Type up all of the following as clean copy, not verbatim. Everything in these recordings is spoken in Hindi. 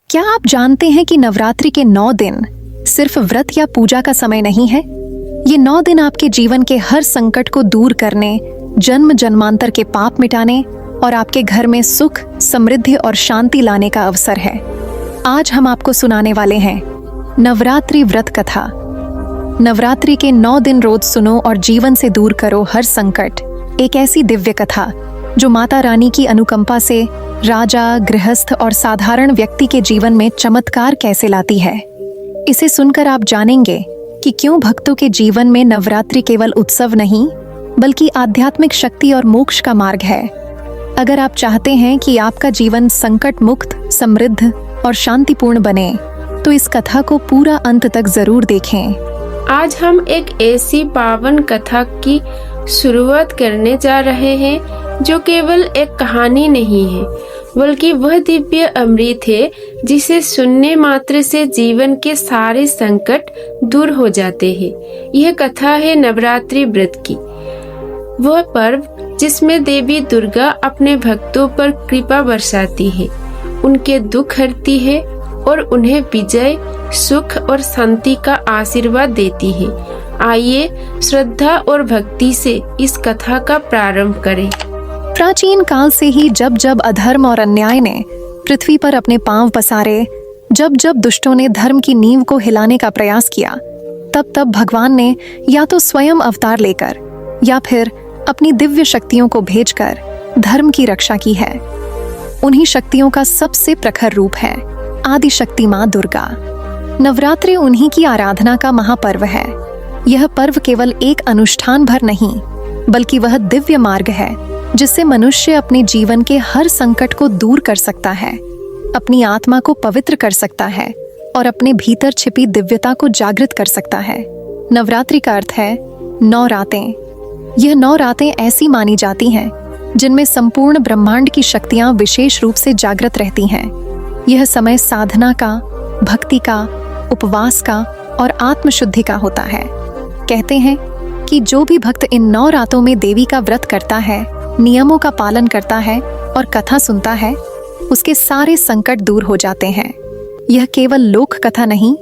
क्या आप जानते हैं कि नवरात्रि के 9 दिन सिर्फ व्रत या पूजा का समय नहीं है? ये 9 दिन आपके जीवन के हर संकट को दूर करने, जन्म जन्मांतर के पाप मिटाने और आपके घर में सुख, समृद्धि और शांति लाने का अवसर है। आज हम आपको सुनाने वाले हैं नवरात्रि व्रत कथा। नवरात्रि के 9 दिन रोज सुनो और जीवन से दूर करो हर संकट। एक ऐसी दिव्य कथा जो माता रानी की अनुकंपा से राजा, गृहस्थ और साधारण व्यक्ति के जीवन में चमत्कार कैसे लाती है। इसे सुनकर आप जानेंगे कि क्यों भक्तों के जीवन में नवरात्रि केवल उत्सव नहीं, बल्कि आध्यात्मिक शक्ति और मोक्ष का मार्ग है। अगर आप चाहते हैं कि आपका जीवन संकट मुक्त, समृद्ध और शांतिपूर्ण बने, तो इस कथा को पूरा अंत तक जरूर देखें। आज हम एक ऐसी पावन कथा की शुरुआत करने जा रहे हैं जो केवल एक कहानी नहीं है, बल्कि वह दिव्य अमृत है जिसे सुनने मात्र से जीवन के सारे संकट दूर हो जाते हैं। यह कथा है नवरात्रि व्रत की, वह पर्व जिसमें देवी दुर्गा अपने भक्तों पर कृपा बरसाती है, उनके दुख हरती है और उन्हें विजय, सुख और शांति का आशीर्वाद देती है। आइए श्रद्धा और भक्ति से इस कथा का प्रारंभ करें। प्राचीन काल से ही जब जब अधर्म और अन्याय ने पृथ्वी पर अपने पांव पसारे, जब जब दुष्टों ने धर्म की नींव को हिलाने का प्रयास किया, तब तब भगवान ने या तो स्वयं अवतार लेकर या फिर अपनी दिव्य शक्तियों को भेजकर धर्म की रक्षा की है। उन्हीं शक्तियों का सबसे प्रखर रूप है आदि शक्ति माँ दुर्गा। नवरात्रि उन्हीं की आराधना का महापर्व है। यह पर्व केवल एक अनुष्ठान भर नहीं, बल्कि वह दिव्य मार्ग है जिससे मनुष्य अपने जीवन के हर संकट को दूर कर सकता है, अपनी आत्मा को पवित्र कर सकता है और अपने भीतर छिपी दिव्यता को जागृत कर सकता है। नवरात्रि का अर्थ है 9 रातें। यह 9 रातें ऐसी मानी जाती हैं जिनमें संपूर्ण ब्रह्मांड की शक्तियां विशेष रूप से जागृत रहती हैं। यह समय साधना का, भक्ति का, उपवास का और आत्मशुद्धि का होता है। कहते हैं कि जो भी भक्त इन 9 रातों में देवी का व्रत करता है, नियमों का पालन करता है और कथा सुनता है, उसके सारे संकट दूर हो जाते हैं। यह केवल लोक कथा नहीं,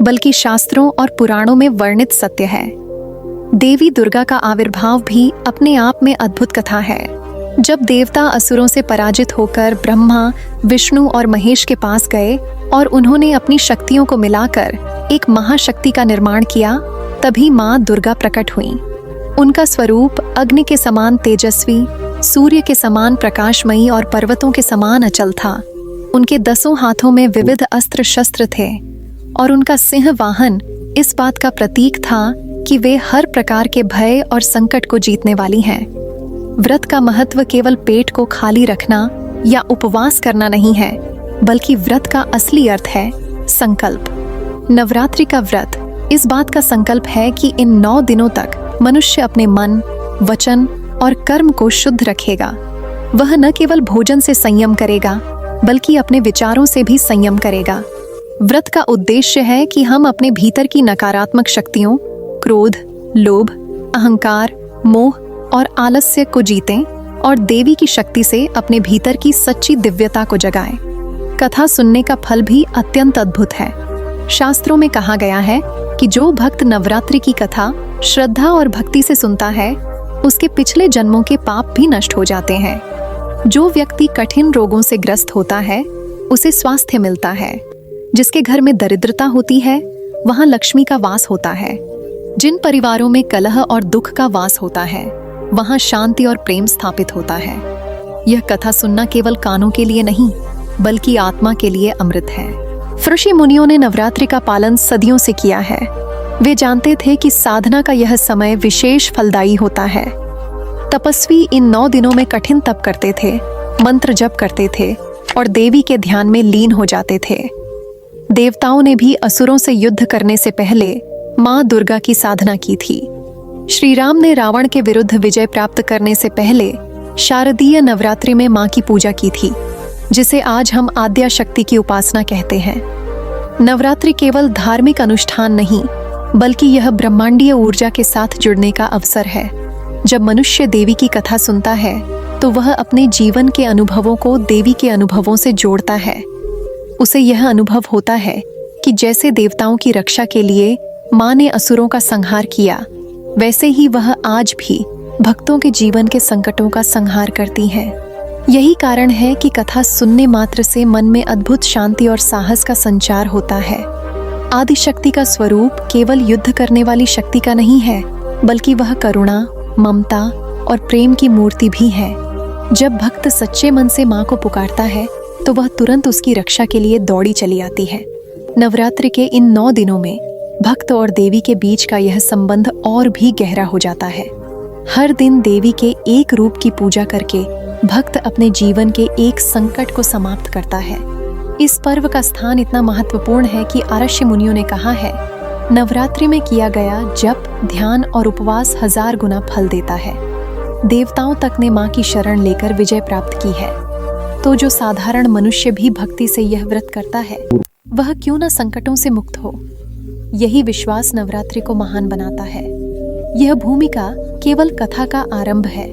बल्कि शास्त्रों और पुराणों में वर्णित सत्य है। देवी दुर्गा का आविर्भाव भी अपने आप में अद्भुत कथा है। जब देवता असुरों से पराजित होकर ब्रह्मा, विष्णु और महेश के पास गए और उन्होंने अपनी शक्तियों को मिलाकर एक महाशक्ति का निर्माण किया, तभी माँ दुर्गा प्रकट हुई। उनका स्वरूप अग्नि के समान तेजस्वी, सूर्य के समान प्रकाशमयी और पर्वतों के समान अचल था। उनके 10 हाथों में विविध अस्त्र शस्त्र थे और उनका सिंह वाहन इस बात का प्रतीक था कि वे हर प्रकार के भय और संकट को जीतने वाली हैं। व्रत का महत्व केवल पेट को खाली रखना या उपवास करना नहीं है, बल्कि व्रत का असली अर्थ है संकल्प। नवरात्रि का व्रत इस बात का संकल्प है कि इन 9 दिनों तक मनुष्य अपने मन, वचन और कर्म को शुद्ध रखेगा। वह न केवल भोजन से संयम करेगा, बल्कि अपने विचारों से भी संयम करेगा। व्रत का उद्देश्य है कि हम अपने भीतर की नकारात्मक शक्तियों, क्रोध, लोभ, अहंकार, मोह और आलस्य को जीतें और देवी की शक्ति से अपने भीतर की सच्ची दिव्यता को जगाएं। कथा सुनने का फल भी अत्यंत अद्भुत है। शास्त्रों में कहा गया है कि जो भक्त नवरात्रि की कथा श्रद्धा और भक्ति से सुनता है, उसके पिछले जन्मों के पाप भी नष्ट हो जाते हैं। जो व्यक्ति कठिन रोगों से ग्रस्त होता है, उसे स्वास्थ्य मिलता है। जिसके घर में दरिद्रता होती है, वहां लक्ष्मी का वास होता है। जिन परिवारों में कलह और दुख का वास होता है, वहां शांति और प्रेम स्थापित होता है। यह कथा सुनना केवल कानों के लिए नहीं, बल्कि आत्मा के लिए अमृत है। ऋषि मुनियों ने नवरात्रि का पालन सदियों से किया है। वे जानते थे कि साधना का यह समय विशेष फलदायी होता है। तपस्वी इन 9 दिनों में कठिन तप करते थे, मंत्र जप करते थे और देवी के ध्यान में लीन हो जाते थे। देवताओं ने भी असुरों से युद्ध करने से पहले माँ दुर्गा की साधना की थी। श्री राम ने रावण के विरुद्ध विजय प्राप्त करने से पहले शारदीय नवरात्रि में माँ की पूजा की थी, जिसे आज हम आद्या शक्ति की उपासना कहते हैं। नवरात्रि केवल धार्मिक अनुष्ठान नहीं, बल्कि यह ब्रह्मांडीय ऊर्जा के साथ जुड़ने का अवसर है। जब मनुष्य देवी की कथा सुनता है, तो वह अपने जीवन के अनुभवों को देवी के अनुभवों से जोड़ता है। उसे यह अनुभव होता है कि जैसे देवताओं की रक्षा के लिए माँ ने असुरों का संहार किया, वैसे ही वह आज भी भक्तों के जीवन के संकटों का संहार करती है। यही कारण है कि कथा सुनने मात्र से मन में अद्भुत शांति और साहस का संचार होता है। आदिशक्ति का स्वरूप केवल युद्ध करने वाली शक्ति का नहीं है, बल्कि वह करुणा, ममता और प्रेम की मूर्ति भी है। जब भक्त सच्चे मन से माँ को पुकारता है तो वह तुरंत उसकी रक्षा के लिए दौड़ी चली आती है। नवरात्रि के इन 9 दिनों में भक्त और देवी के बीच का यह संबंध और भी गहरा हो जाता है। हर दिन देवी के एक रूप की पूजा करके भक्त अपने जीवन के एक संकट को समाप्त करता है। इस पर्व का स्थान इतना महत्वपूर्ण है कि आर्ष्य मुनियों ने कहा है, नवरात्रि में किया गया जप, ध्यान और उपवास 1000 गुना फल देता है। देवताओं तक ने माँ की शरण लेकर विजय प्राप्त की है, तो जो साधारण मनुष्य भी भक्ति से यह व्रत करता है, वह क्यों न संकटों से मुक्त हो। यही विश्वास नवरात्रि को महान बनाता है। यह भूमिका केवल कथा का आरंभ है।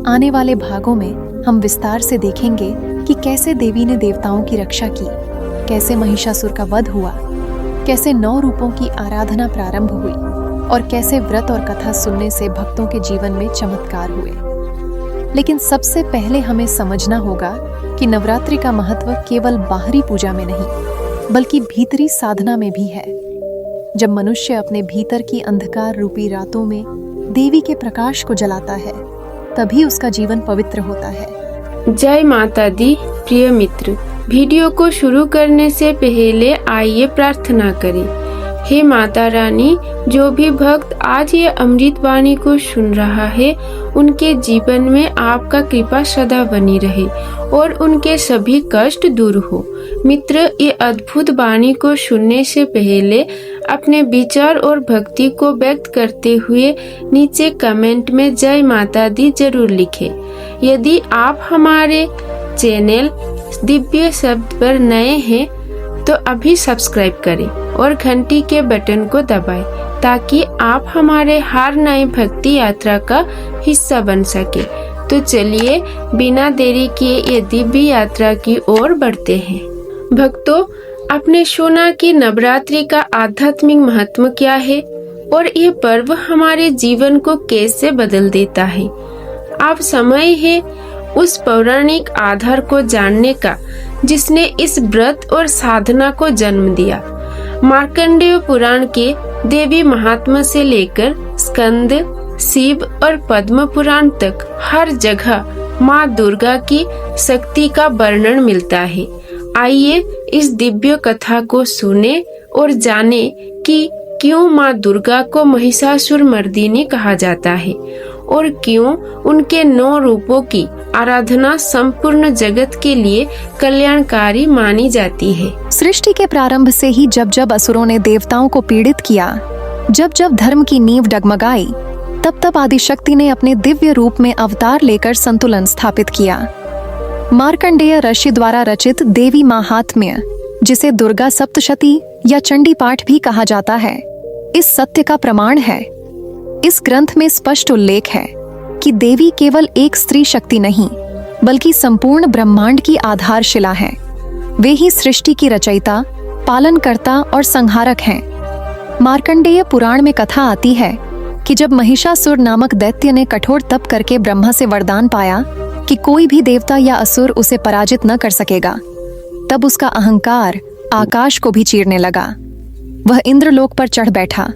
आने वाले भागों में हम विस्तार से देखेंगे कि कैसे देवी ने देवताओं की रक्षा की, कैसे महिषासुर का वध हुआ, कैसे 9 रूपों की आराधना प्रारंभ हुई और कैसे व्रत और कथा सुनने से भक्तों के जीवन में चमत्कार हुए। लेकिन सबसे पहले हमें समझना होगा कि नवरात्रि का महत्व केवल बाहरी पूजा में नहीं, बल्कि भीतरी साधना में भी है। जब मनुष्य अपने भीतर की अंधकार रूपी रातों में देवी के प्रकाश को जलाता है, तभी उसका जीवन पवित्र होता है। जय माता दी। प्रिय मित्र, वीडियो को शुरू करने से पहले आइए प्रार्थना करें। हे माता रानी, जो भी भक्त आज ये अमृत वाणी को सुन रहा है, उनके जीवन में आपका कृपा सदा बनी रहे और उनके सभी कष्ट दूर हो। मित्र, ये अद्भुत वाणी को सुनने से पहले अपने विचार और भक्ति को व्यक्त करते हुए नीचे कमेंट में जय माता दी जरूर लिखें। यदि आप हमारे चैनल दिव्य शब्द पर नए हैं तो अभी सब्सक्राइब करें और घंटी के बटन को दबाएं, ताकि आप हमारे हर नई भक्ति यात्रा का हिस्सा बन सके। तो चलिए बिना देरी किए ये दिव्य यात्रा की ओर बढ़ते हैं। भक्तों, आपने सुना कि नवरात्रि का आध्यात्मिक महत्व क्या है और ये पर्व हमारे जीवन को कैसे बदल देता है। अब समय है उस पौराणिक आधार को जानने का जिसने इस व्रत और साधना को जन्म दिया। मार्कंडेय पुराण के देवी महात्मा से लेकर स्कंद, शिव और पद्म पुराण तक हर जगह माँ दुर्गा की शक्ति का वर्णन मिलता है। आइए इस दिव्य कथा को सुने और जाने कि क्यों माँ दुर्गा को महिषासुर मर्दिनी कहा जाता है और क्यों उनके 9 रूपों की आराधना संपूर्ण जगत के लिए कल्याणकारी मानी जाती है। सृष्टि के प्रारंभ से ही जब जब असुरों ने देवताओं को पीड़ित किया, जब जब धर्म की नींव डगमगाई, तब तब आदिशक्ति ने अपने दिव्य रूप में अवतार लेकर संतुलन स्थापित किया। मार्कंडेय ऋषि द्वारा रचित देवी महात्म्य, जिसे दुर्गा सप्तशती या चंडी पाठ भी कहा जाता है, इस सत्य का प्रमाण है। इस ग्रंथ में स्पष्ट उल्लेख है कि देवी केवल एक स्त्री शक्ति नहीं, बल्कि संपूर्ण ब्रह्मांड की आधारशिला है। वे ही सृष्टि की रचयिता, पालनकर्ता और संहारक हैं। मार्कंडेय पुराण में कथा आती है कि जब महिषासुर नामक दैत्य ने कठोर तप करके ब्रह्मा से वरदान पाया कि कोई भी देवता या असुर उसे पराजित न कर सकेगा, तब उसका अहंकार आकाश को भी चीरने लगा। वह इंद्रलोक पर चढ़ बैठा,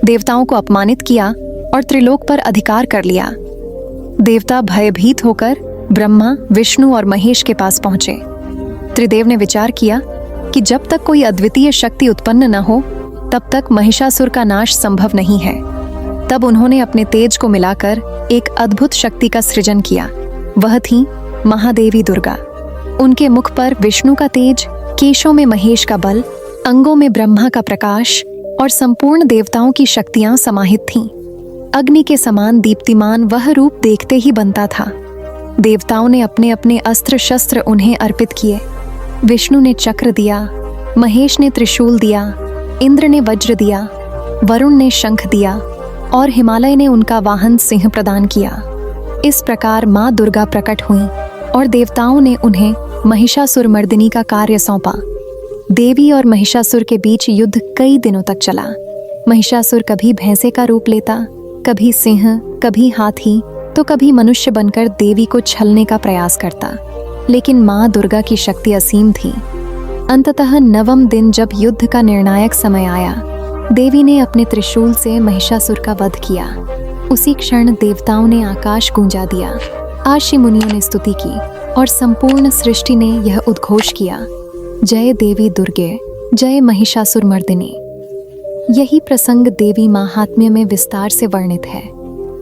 देवताओं को अपमानित किया और त्रिलोक पर अधिकार कर लिया। देवता भयभीत होकर ब्रह्मा, विष्णु और महेश के पास पहुंचे। त्रिदेव ने विचार किया कि जब तक कोई अद्वितीय शक्ति उत्पन्न न हो, तब तक महिषासुर का नाश संभव नहीं है। तब उन्होंने अपने तेज को मिलाकर एक अद्भुत शक्ति का सृजन किया। वह थी महादेवी दुर्गा। उनके मुख पर विष्णु का तेज, केशों में महेश का बल, अंगों में ब्रह्मा का प्रकाश और संपूर्ण देवताओं की शक्तियां समाहित थीं। अग्नि के समान दीप्तिमान वह रूप देखते ही बनता था। देवताओं ने अपने अपने अस्त्र शस्त्र उन्हें अर्पित किए। विष्णु ने चक्र दिया, महेश ने त्रिशूल दिया, इंद्र ने वज्र दिया, वरुण ने शंख दिया और हिमालय ने उनका वाहन सिंह प्रदान किया। इस प्रकार माँ दुर्गा प्रकट हुईं और देवताओं ने उन्हें महिषासुर मर्दिनी का कार्य सौंपा। देवी और महिषासुर के बीच युद्ध कई दिनों तक चला। महिषासुर कभी भैंसे का रूप लेता, कभी सिंह, कभी हाथी, तो कभी मनुष्य बनकर देवी को छलने का प्रयास करता। लेकिन माँ दुर्गा की शक्ति असीम थी। अंततः 9वें दिन जब युद्ध का निर्णायक समय आया, देवी ने अपने त्रिशूल से महिषासुर का वध किया। उसी क्षण देवताओं ने आकाश गूंजा दिया, आशी मुनियों ने स्तुति की और संपूर्ण सृष्टि ने यह उद्घोष किया, जय देवी दुर्गे, जय महिषासुर मर्दिनी। यही प्रसंग देवी महात्म्य में विस्तार से वर्णित है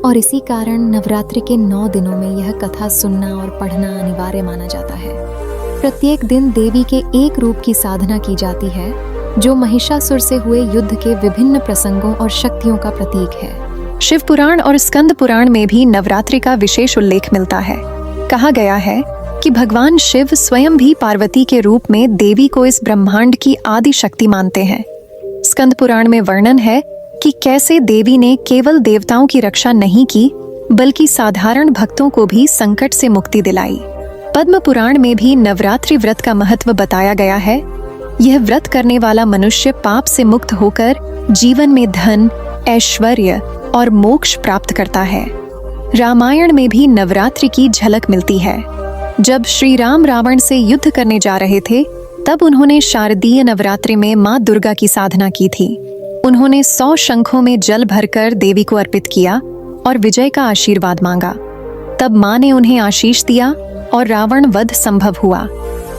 और इसी कारण नवरात्रि के 9 दिनों में यह कथा सुनना और पढ़ना अनिवार्य माना जाता है। प्रत्येक दिन देवी के एक रूप की साधना की जाती है, जो महिषासुर से हुए युद्ध के विभिन्न प्रसंगों और शक्तियों का प्रतीक है। शिव पुराण और स्कंद पुराण में भी नवरात्रि का विशेष उल्लेख मिलता है। कहा गया है कि भगवान शिव स्वयं भी पार्वती के रूप में देवी को इस ब्रह्मांड की आदि शक्ति मानते हैं। स्कंद पुराण में वर्णन है कि कैसे देवी ने केवल देवताओं की रक्षा नहीं की, बल्कि साधारण भक्तों को भी संकट से मुक्ति दिलाई। पद्म पुराण में भी नवरात्रि व्रत का महत्व बताया गया है। यह व्रत करने वाला मनुष्य पाप से मुक्त होकर जीवन में धन, ऐश्वर्य और मोक्ष प्राप्त करता है। रामायण में भी नवरात्रि की झलक मिलती है। जब श्री राम रावण से युद्ध करने जा रहे थे, तब उन्होंने शारदीय नवरात्रि में माँ दुर्गा की साधना की थी। उन्होंने 100 शंखों में जल भरकर देवी को अर्पित किया और विजय का आशीर्वाद मांगा। तब माँ ने उन्हें आशीष दिया और रावण वध संभव हुआ।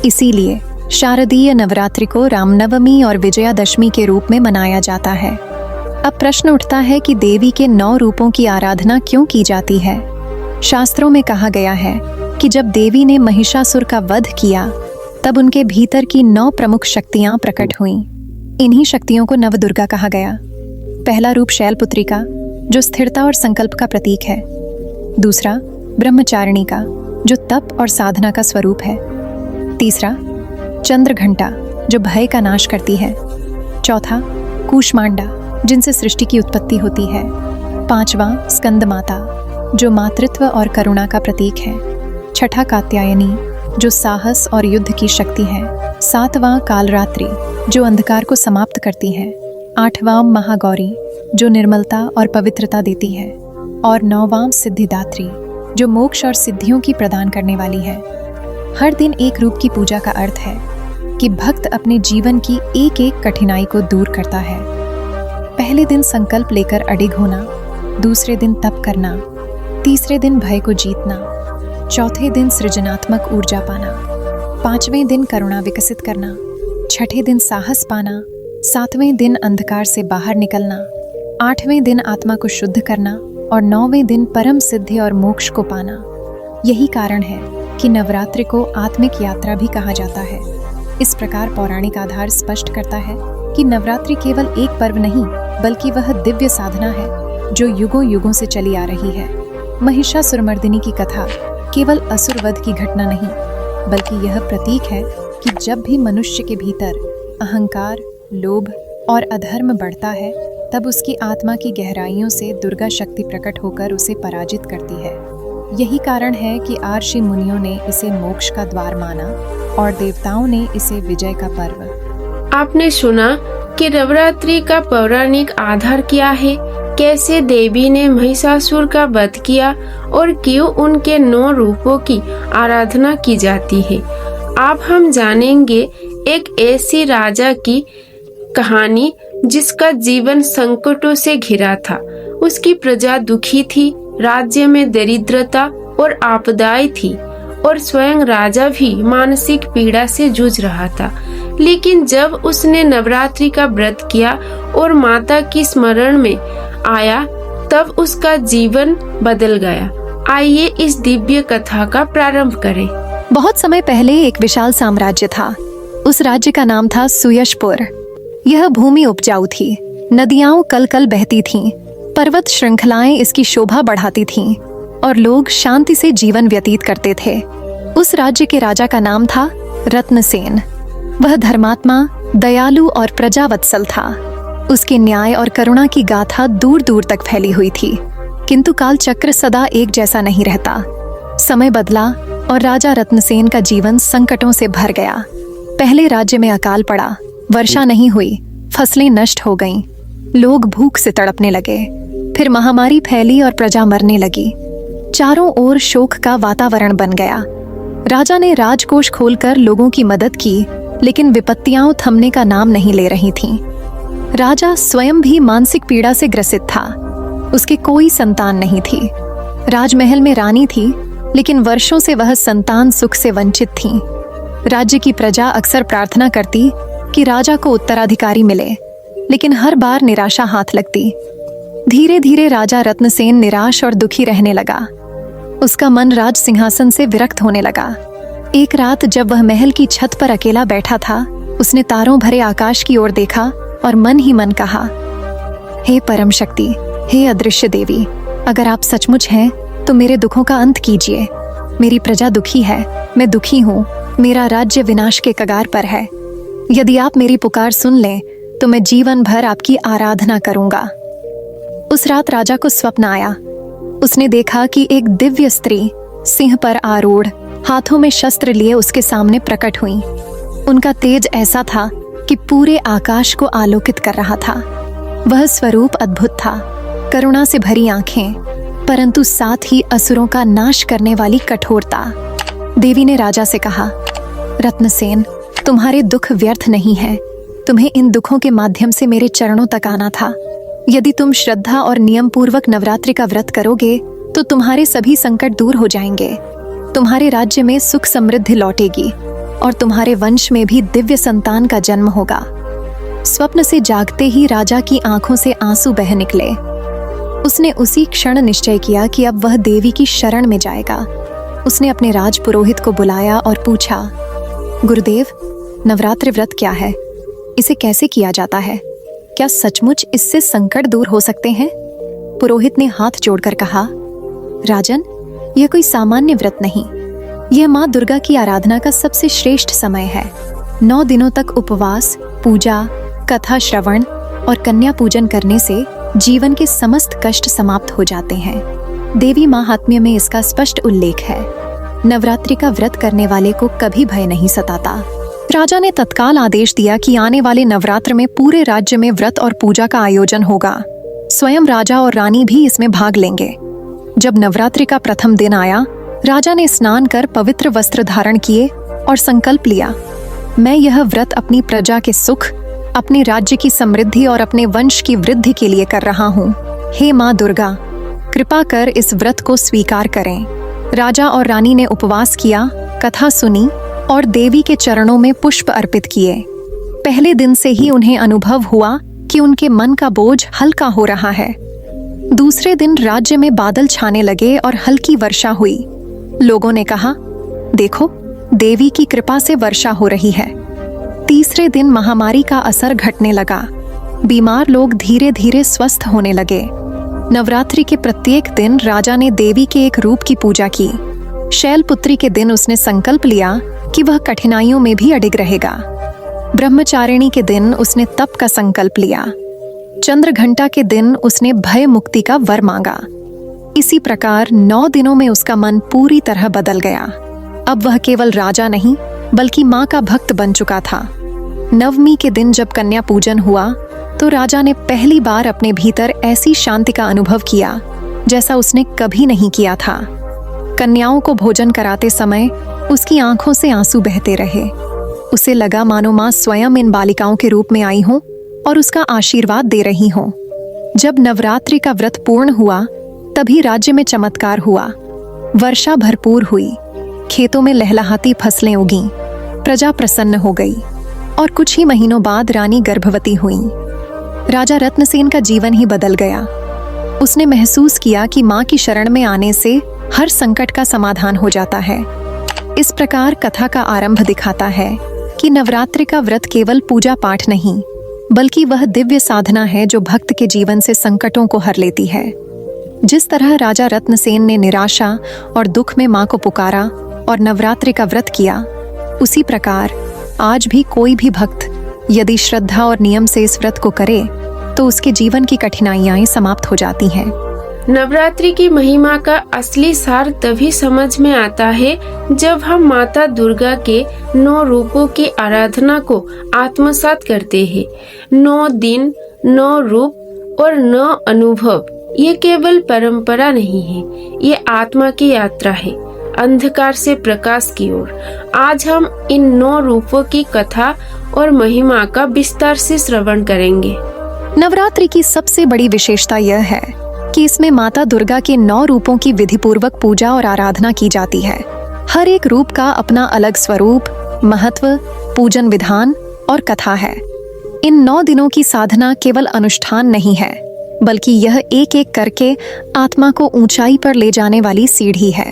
इसीलिए शारदीय नवरात्रि को रामनवमी और विजयादशमी के रूप में मनाया जाता है। अब प्रश्न उठता है कि देवी के 9 रूपों की आराधना क्यों की जाती है। शास्त्रों में कहा गया है कि जब देवी ने महिषासुर का वध किया, तब उनके भीतर की 9 प्रमुख शक्तियां प्रकट हुईं। इन्हीं शक्तियों को नवदुर्गा कहा गया। पहला रूप शैलपुत्री का, जो स्थिरता और संकल्प का प्रतीक है। दूसरा ब्रह्मचारिणी का, जो तप और साधना का स्वरूप है। तीसरा चंद्रघंटा, जो भय का नाश करती है। चौथा कूष्मांडा, जिनसे सृष्टि की उत्पत्ति होती है। 5वां स्कंद माता, जो मातृत्व और करुणा का प्रतीक है। 6ठा कात्यायनी, जो साहस और युद्ध की शक्ति है। 7वां कालरात्रि, जो अंधकार को समाप्त करती है। 8वां महागौरी, जो निर्मलता और पवित्रता देती है। और 9वां सिद्धिदात्री, जो मोक्ष और सिद्धियों की प्रदान करने वाली है। हर दिन एक रूप की पूजा का अर्थ है कि भक्त अपने जीवन की एक एक कठिनाई को दूर करता है। पहले दिन संकल्प लेकर अडिग होना, दूसरे दिन तप करना, तीसरे दिन भय को जीतना, चौथे दिन सृजनात्मक ऊर्जा पाना, 5वें दिन करुणा विकसित करना, 6ठे दिन साहस पाना, 7वें दिन अंधकार से बाहर निकलना, 8वें दिन आत्मा को शुद्ध करना और 9वें दिन परम सिद्धि और मोक्ष को पाना। यही कारण है कि नवरात्रि को आत्मिक यात्रा भी कहा जाता है। इस प्रकार पौराणिक आधार स्पष्ट करता है कि नवरात्रि केवल एक पर्व नहीं, बल्कि वह दिव्य साधना है जो युगों युगों से चली आ रही है। महिषासुरमर्दिनी की कथा केवल असुर वध की घटना नहीं, बल्कि यह प्रतीक है कि जब भी मनुष्य के भीतर अहंकार, लोभ और अधर्म बढ़ता है, तब उसकी आत्मा की गहराइयों से दुर्गा शक्ति प्रकट होकर उसे पराजित करती है। यही कारण है कि आर्षि मुनियों ने इसे मोक्ष का द्वार माना और देवताओं ने इसे विजय का पर्व। आपने सुना कि नवरात्रि का पौराणिक आधार क्या है, कैसे देवी ने महिषासुर का वध किया और क्यों उनके 9 रूपों की आराधना की जाती है। अब हम जानेंगे एक ऐसी राजा की कहानी जिसका जीवन संकटों से घिरा था। उसकी प्रजा दुखी थी, राज्य में दरिद्रता और आपदाएं थी और स्वयं राजा भी मानसिक पीड़ा से जूझ रहा था। लेकिन जब उसने नवरात्रि का व्रत किया और माता की स्मरण में आया, तब उसका जीवन बदल गया। आइए इस दिव्य कथा का प्रारंभ करें। बहुत समय पहले एक विशाल साम्राज्य था। उस राज्य का नाम था सुयशपुर। यह भूमि उपजाऊ थी, नदियां कल-कल बहती थीं, पर्वत श्रृंखलाएं इसकी शोभा बढ़ाती थीं और लोग शांति से जीवन व्यतीत करते थे। उस राज्य के राजा का नाम था रत्नसेन। वह धर्मात्मा, दयालु और प्रजावत्सल था। उसके न्याय और करुणा की गाथा दूर दूर तक फैली हुई थी। किंतु काल चक्र सदा एक जैसा नहीं रहता। समय बदला और राजा रत्नसेन का जीवन संकटों से भर गया। पहले राज्य में अकाल पड़ा, वर्षा नहीं हुई, फसलें नष्ट हो गईं, लोग भूख से तड़पने लगे। फिर महामारी फैली और प्रजा मरने लगी। चारों ओर शोक का वातावरण बन गया। राजा ने राजकोष खोलकर लोगों की मदद की, लेकिन विपत्तियां थमने का नाम नहीं ले रही थीं। राजा स्वयं भी मानसिक पीड़ा से ग्रसित था। उसके कोई संतान नहीं थी। राजमहल में रानी थी, लेकिन वर्षों से वह संतान सुख से वंचित थी। राज्य की प्रजा अक्सर प्रार्थना करती कि राजा को उत्तराधिकारी मिले, लेकिन हर बार निराशा हाथ लगती। धीरे धीरे राजा रत्नसेन निराश और दुखी रहने लगा। उसका मन राज सिंहासन से विरक्त होने लगा। एक रात जब वह महल की छत पर अकेला बैठा था, उसने तारों भरे आकाश की ओर देखा और मन ही मन कहा, हे परम शक्ति, हे अदृश्य देवी, अगर आप सचमुच हैं तो मेरे दुखों का अंत कीजिए। मेरी प्रजा दुखी है, मैं दुखी हूँ, मेरा राज्य विनाश के कगार पर है। यदि आप मेरी पुकार सुन लें तो मैं जीवन भर आपकी आराधना करूंगा। उस रात राजा को स्वप्न आया। उसने देखा कि एक दिव्य स्त्री सिंह पर आरूढ़, हाथों में शस्त्र लिए उसके सामने प्रकट हुई। उनका तेज ऐसा था कि पूरे आकाश को आलोकित कर रहा था। वह स्वरूप अद्भुत था, करुणा से भरी आंखें, परंतु साथ ही असुरों का नाश करने वाली कठोरता। देवी ने राजा से कहा, रत्नसेन, तुम्हारे दुख व्यर्थ नहीं है। तुम्हें इन दुखों के माध्यम से मेरे चरणों तक आना था। यदि तुम श्रद्धा और नियम पूर्वक नवरात्रि का व्रत करोगे तो तुम्हारे सभी संकट दूर हो जाएंगे। तुम्हारे राज्य में सुख समृद्धि लौटेगी और तुम्हारे वंश में भी दिव्य संतान का जन्म होगा। स्वप्न से जागते ही राजा की आंखों से आंसू बह निकले। उसने उसी क्षण निश्चय किया कि अब वह देवी की शरण में जाएगा। उसने अपने राज पुरोहित को बुलाया और पूछा, गुरुदेव, नवरात्रि व्रत क्या है? इसे कैसे किया जाता है? क्या सचमुच इससे संकट दूर हो सकते हैं? पुरोहित ने हाथ जोड़कर कहा, राजन, यह कोई सामान्य व्रत नहीं। यह माँ दुर्गा की आराधना का सबसे श्रेष्ठ समय है। 9 दिनों तक उपवास, पूजा, कथा श्रवण और कन्या पूजन करने से जीवन के समस्त कष्ट समाप्त हो जाते हैं। देवी महात्म्य में इसका स्पष्ट उल्लेख है। नवरात्रि का व्रत करने वाले को कभी भय नहीं सताता। राजा ने तत्काल आदेश दिया कि आने वाले नवरात्र में पूरे राज्य में व्रत और पूजा का आयोजन होगा। स्वयं राजा और रानी भी इसमें भाग लेंगे। जब नवरात्रि का प्रथम दिन आया, राजा ने स्नान कर पवित्र वस्त्र धारण किए और संकल्प लिया, मैं यह व्रत अपनी प्रजा के सुख, अपने राज्य की समृद्धि और अपने वंश की वृद्धि के लिए कर रहा हूँ। हे माँ दुर्गा, कृपा कर इस व्रत को स्वीकार करें। राजा और रानी ने उपवास किया, कथा सुनी और देवी के चरणों में पुष्प अर्पित किए। पहले दिन से ही उन्हें अनुभव हुआ कि उनके मन का बोझ हल्का हो रहा है। दूसरे दिन राज्य में बादल छाने लगे और हल्की वर्षा हुई। लोगों ने कहा, देखो, देवी की कृपा से वर्षा हो रही है। तीसरे दिन महामारी का असर घटने लगा। बीमार लोग धीरे धीरे स्वस्थ होने लगे। नवरात्रि के प्रत्येक दिन राजा ने देवी के एक रूप की पूजा की। शैलपुत्री के दिन उसने संकल्प लिया कि वह कठिनाइयों में भी अडिग रहेगा। ब्रह्मचारिणी के दिन उसने तप का संकल्प लिया। चंद्रघंटा के दिन उसने भय मुक्ति का वर मांगा। इसी प्रकार 9 दिनों में उसका मन पूरी तरह बदल गया। अब वह केवल राजा नहीं बल्कि माँ का भक्त बन चुका था। नवमी के दिन जब कन्या पूजन हुआ तो राजा ने पहली बार अपने भीतर ऐसी शांति का अनुभव किया जैसा उसने कभी नहीं किया था। कन्याओं को भोजन कराते समय उसकी आंखों से आंसू बहते रहे। उसे लगा मानो माँ स्वयं इन बालिकाओं के रूप में आई हों और उसका आशीर्वाद दे रही हों। जब नवरात्रि का व्रत पूर्ण हुआ तभी राज्य में चमत्कार हुआ। वर्षा भरपूर हुई, खेतों में लहलहाती फसलें उगीं, प्रजा प्रसन्न हो गई और कुछ ही महीनों बाद रानी गर्भवती हुई। राजा रत्नसेन का जीवन ही बदल गया। उसने महसूस किया कि माँ की शरण में आने से हर संकट का समाधान हो जाता है। इस प्रकार कथा का आरंभ दिखाता है कि नवरात्रि का व्रत केवल पूजा पाठ नहीं बल्कि वह दिव्य साधना है जो भक्त के जीवन से संकटों को हर लेती है। जिस तरह राजा रत्नसेन ने निराशा और दुख में माँ को पुकारा और नवरात्रि का व्रत किया, उसी प्रकार आज भी कोई भी भक्त यदि श्रद्धा और नियम से इस व्रत को करे तो उसके जीवन की कठिनाइयां समाप्त हो जाती हैं। नवरात्रि की महिमा का असली सार तभी समझ में आता है जब हम माता दुर्गा के 9 रूपों की आराधना को आत्मसात करते हैं। 9 दिन, 9 रूप और 9 अनुभव, ये केवल परंपरा नहीं है, ये आत्मा की यात्रा है, अंधकार से प्रकाश की ओर। आज हम इन 9 रूपों की कथा और महिमा का विस्तार से श्रवण करेंगे। नवरात्रि की सबसे बड़ी विशेषता यह है कि इसमें माता दुर्गा के 9 रूपों की विधिपूर्वक पूजा और आराधना की जाती है। हर एक रूप का अपना अलग स्वरूप, महत्व, पूजन विधान और कथा है। इन 9 दिनों की साधना केवल अनुष्ठान नहीं है, बल्कि यह एक एक करके आत्मा को ऊंचाई पर ले जाने वाली सीढ़ी है।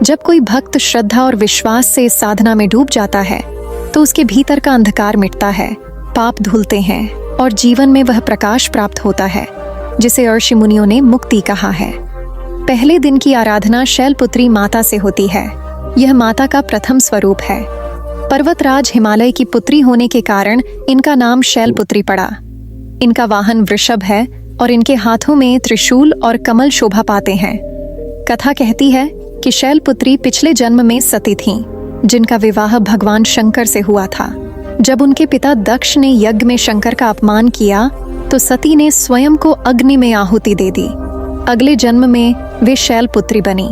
जब कोई भक्त श्रद्धा और विश्वास से इस साधना में डूब जाता है तो उसके भीतर का अंधकार मिटता है, पाप धुलते हैं और जीवन में वह प्रकाश प्राप्त होता है जिसे ऋषि मुनियों ने मुक्ति कहा है। पहले दिन की आराधना शैलपुत्री माता से होती है। यह माता का प्रथम स्वरूप है। पर्वतराज हिमालय की पुत्री होने के कारण इनका नाम शैलपुत्री पड़ा। इनका वाहन वृषभ है और इनके हाथों में त्रिशूल और कमल शोभा पाते हैं। कथा कहती है कि शैलपुत्री पिछले जन्म में सती थीं, जिनका विवाह भगवान शंकर से हुआ था। जब उनके पिता दक्ष ने यज्ञ में शंकर का अपमान किया तो सती ने स्वयं को अग्नि में आहुति दे दी। अगले जन्म में वे शैलपुत्री बनी।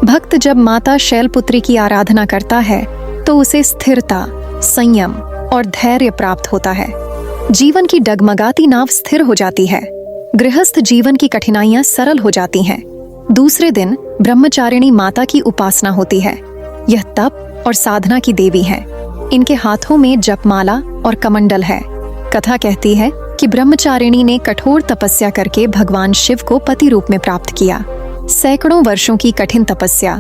भक्त जब माता शैलपुत्री की आराधना करता है तो उसे स्थिरता, संयम और धैर्य प्राप्त होता है। जीवन की डगमगाती नाव स्थिर हो जाती है। गृहस्थ जीवन की कठिनाइयां सरल हो जाती हैं। दूसरे दिन ब्रह्मचारिणी माता की उपासना होती है। यह तप और साधना की देवी है। इनके हाथों में जपमाला और कमंडल है। कथा कहती है कि ब्रह्मचारिणी ने कठोर तपस्या करके भगवान शिव को पति रूप में प्राप्त किया। सैकड़ों वर्षों की कठिन तपस्या,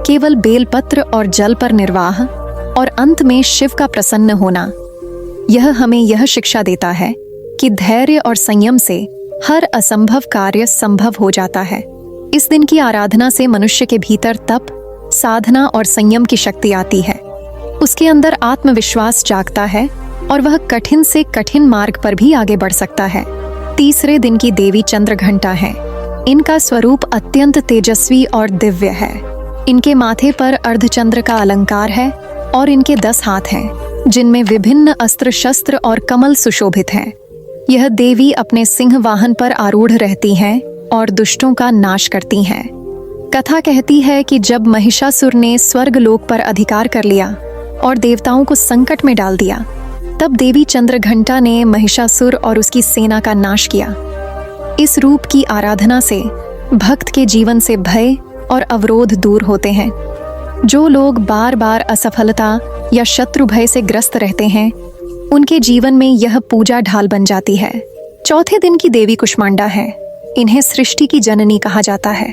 केवल बेलपत्र और जल पर निर्वाह और अंत में शिव का प्रसन्न होना, यह हमें यह शिक्षा देता है कि धैर्य और संयम से हर असंभव कार्य संभव हो जाता है। इस दिन की आराधना से मनुष्य के भीतर तप, साधना और संयम की शक्ति आती है। उसके अंदर आत्मविश्वास जागता है और वह कठिन से कठिन मार्ग पर भी आगे बढ़ सकता है। तीसरे दिन की देवी चंद्रघंटा है। इनका स्वरूप अत्यंत तेजस्वी और दिव्य है। इनके माथे पर अर्धचंद्र का अलंकार है और इनके 10 हाथ हैं, जिनमें विभिन्न अस्त्र शस्त्र और कमल सुशोभित हैं। यह देवी अपने सिंह वाहन पर आरूढ़ रहती हैं और दुष्टों का नाश करती हैं। कथा कहती है कि जब महिषासुर ने स्वर्ग लोक पर अधिकार कर लिया और देवताओं को संकट में डाल दिया, तब देवी चंद्रघंटा ने महिषासुर और उसकी सेना का नाश किया। इस रूप की आराधना से भक्त के जीवन से भय और अवरोध दूर होते हैं। जो लोग बार बार असफलता या शत्रु भय से ग्रस्त रहते हैं, उनके जीवन में यह पूजा ढाल बन जाती है। चौथे दिन की देवी कुष्मांडा है। इन्हें सृष्टि की जननी कहा जाता है।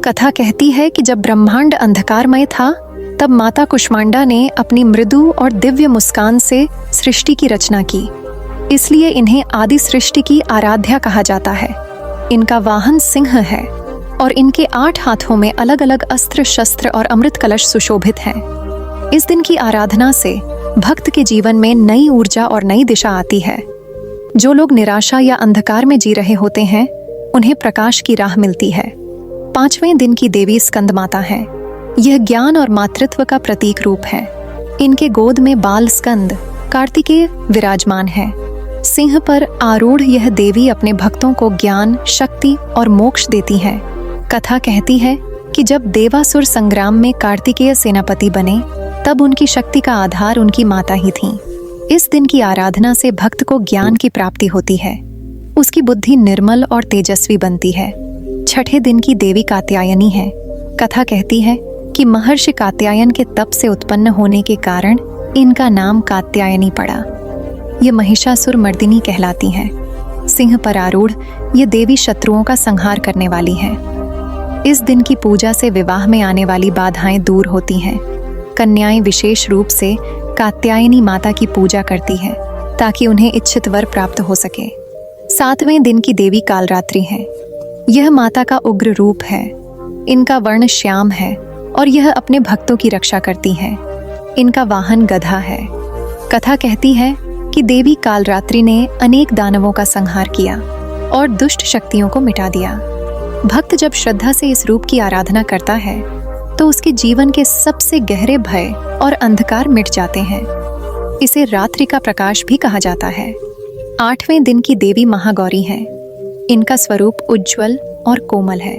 कथा कहती है कि जब ब्रह्मांड अंधकारमय था, तब माता कुष्मांडा ने अपनी मृदु और दिव्य मुस्कान से सृष्टि की रचना की। इसलिए इन्हें आदि सृष्टि की आराध्या कहा जाता है। इनका वाहन सिंह है और इनके 8 हाथों में अलग अलग अस्त्र शस्त्र और अमृत कलश सुशोभित हैं। इस दिन की आराधना से भक्त के जीवन में नई ऊर्जा और नई दिशा आती है। जो लोग निराशा या अंधकार में जी रहे होते हैं, उन्हें प्रकाश की राह मिलती है। 5वें दिन की देवी स्कंद माता है। यह ज्ञान और मातृत्व का प्रतीक रूप है। इनके गोद में बाल स्कंद कार्तिकेय विराजमान है। सिंह पर आरूढ़ यह देवी अपने भक्तों को ज्ञान, शक्ति और मोक्ष देती है। कथा कहती है कि जब देवासुर संग्राम में कार्तिकेय सेनापति बने, तब उनकी शक्ति का आधार उनकी माता ही थीं। इस दिन की आराधना से भक्त को ज्ञान की प्राप्ति होती है। उसकी बुद्धि निर्मल और तेजस्वी बनती है। 6ठे दिन की देवी कात्यायनी है। कथा कहती है कि महर्षि कात्यायन के तप से उत्पन्न होने के कारण इनका नाम कात्यायनी पड़ा। ये महिषासुर मर्दिनी कहलाती हैं। सिंह पर आरूढ़ ये देवी शत्रुओं का संहार करने वाली है। इस दिन की पूजा से विवाह में आने वाली बाधाएं दूर होती हैं। कन्याएं विशेष रूप से कात्यायनी माता की पूजा करती हैं ताकि उन्हें इच्छित वर प्राप्त हो सके। 7वें दिन की देवी कालरात्रि है। यह माता का उग्र रूप है। इनका वर्ण श्याम है और यह अपने भक्तों की रक्षा करती हैं। इनका वाहन गधा है। कथा कहती है कि देवी कालरात्रि ने अनेक दानवों का संहार किया और दुष्ट शक्तियों को मिटा दिया। भक्त जब श्रद्धा से इस रूप की आराधना करता है तो उसके जीवन के सबसे गहरे भय और अंधकार मिट जाते हैं। इसे रात्रि का प्रकाश भी कहा जाता है। 8वें दिन की देवी महागौरी हैं। इनका स्वरूप उज्ज्वल और कोमल है।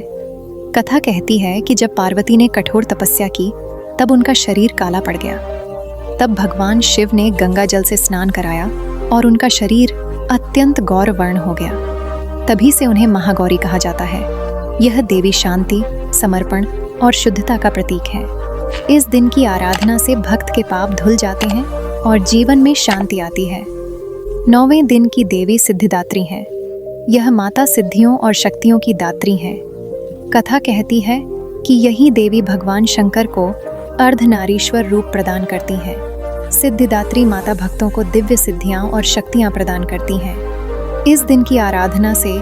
कथा कहती है कि जब पार्वती ने कठोर तपस्या की तब उनका शरीर काला पड़ गया। तब भगवान शिव ने गंगा जल से स्नान कराया और उनका शरीर अत्यंत गौर वर्ण हो गया। तभी से उन्हें महागौरी कहा जाता है। यह देवी शांति, समर्पण और शुद्धता का प्रतीक है। इस दिन की आराधना से भक्त के पाप धुल जाते हैं और जीवन में शांति आती है। 9वें दिन की देवी सिद्धिदात्री हैं। यह माता सिद्धियों और शक्तियों की दात्री हैं। कथा कहती है कि यही देवी भगवान शंकर को अर्धनारीश्वर रूप प्रदान करती हैं। सिद्धिदात्री माता भक्तों को दिव्य सिद्धियां और शक्तियां प्रदान करती हैं। इस दिन की आराधना से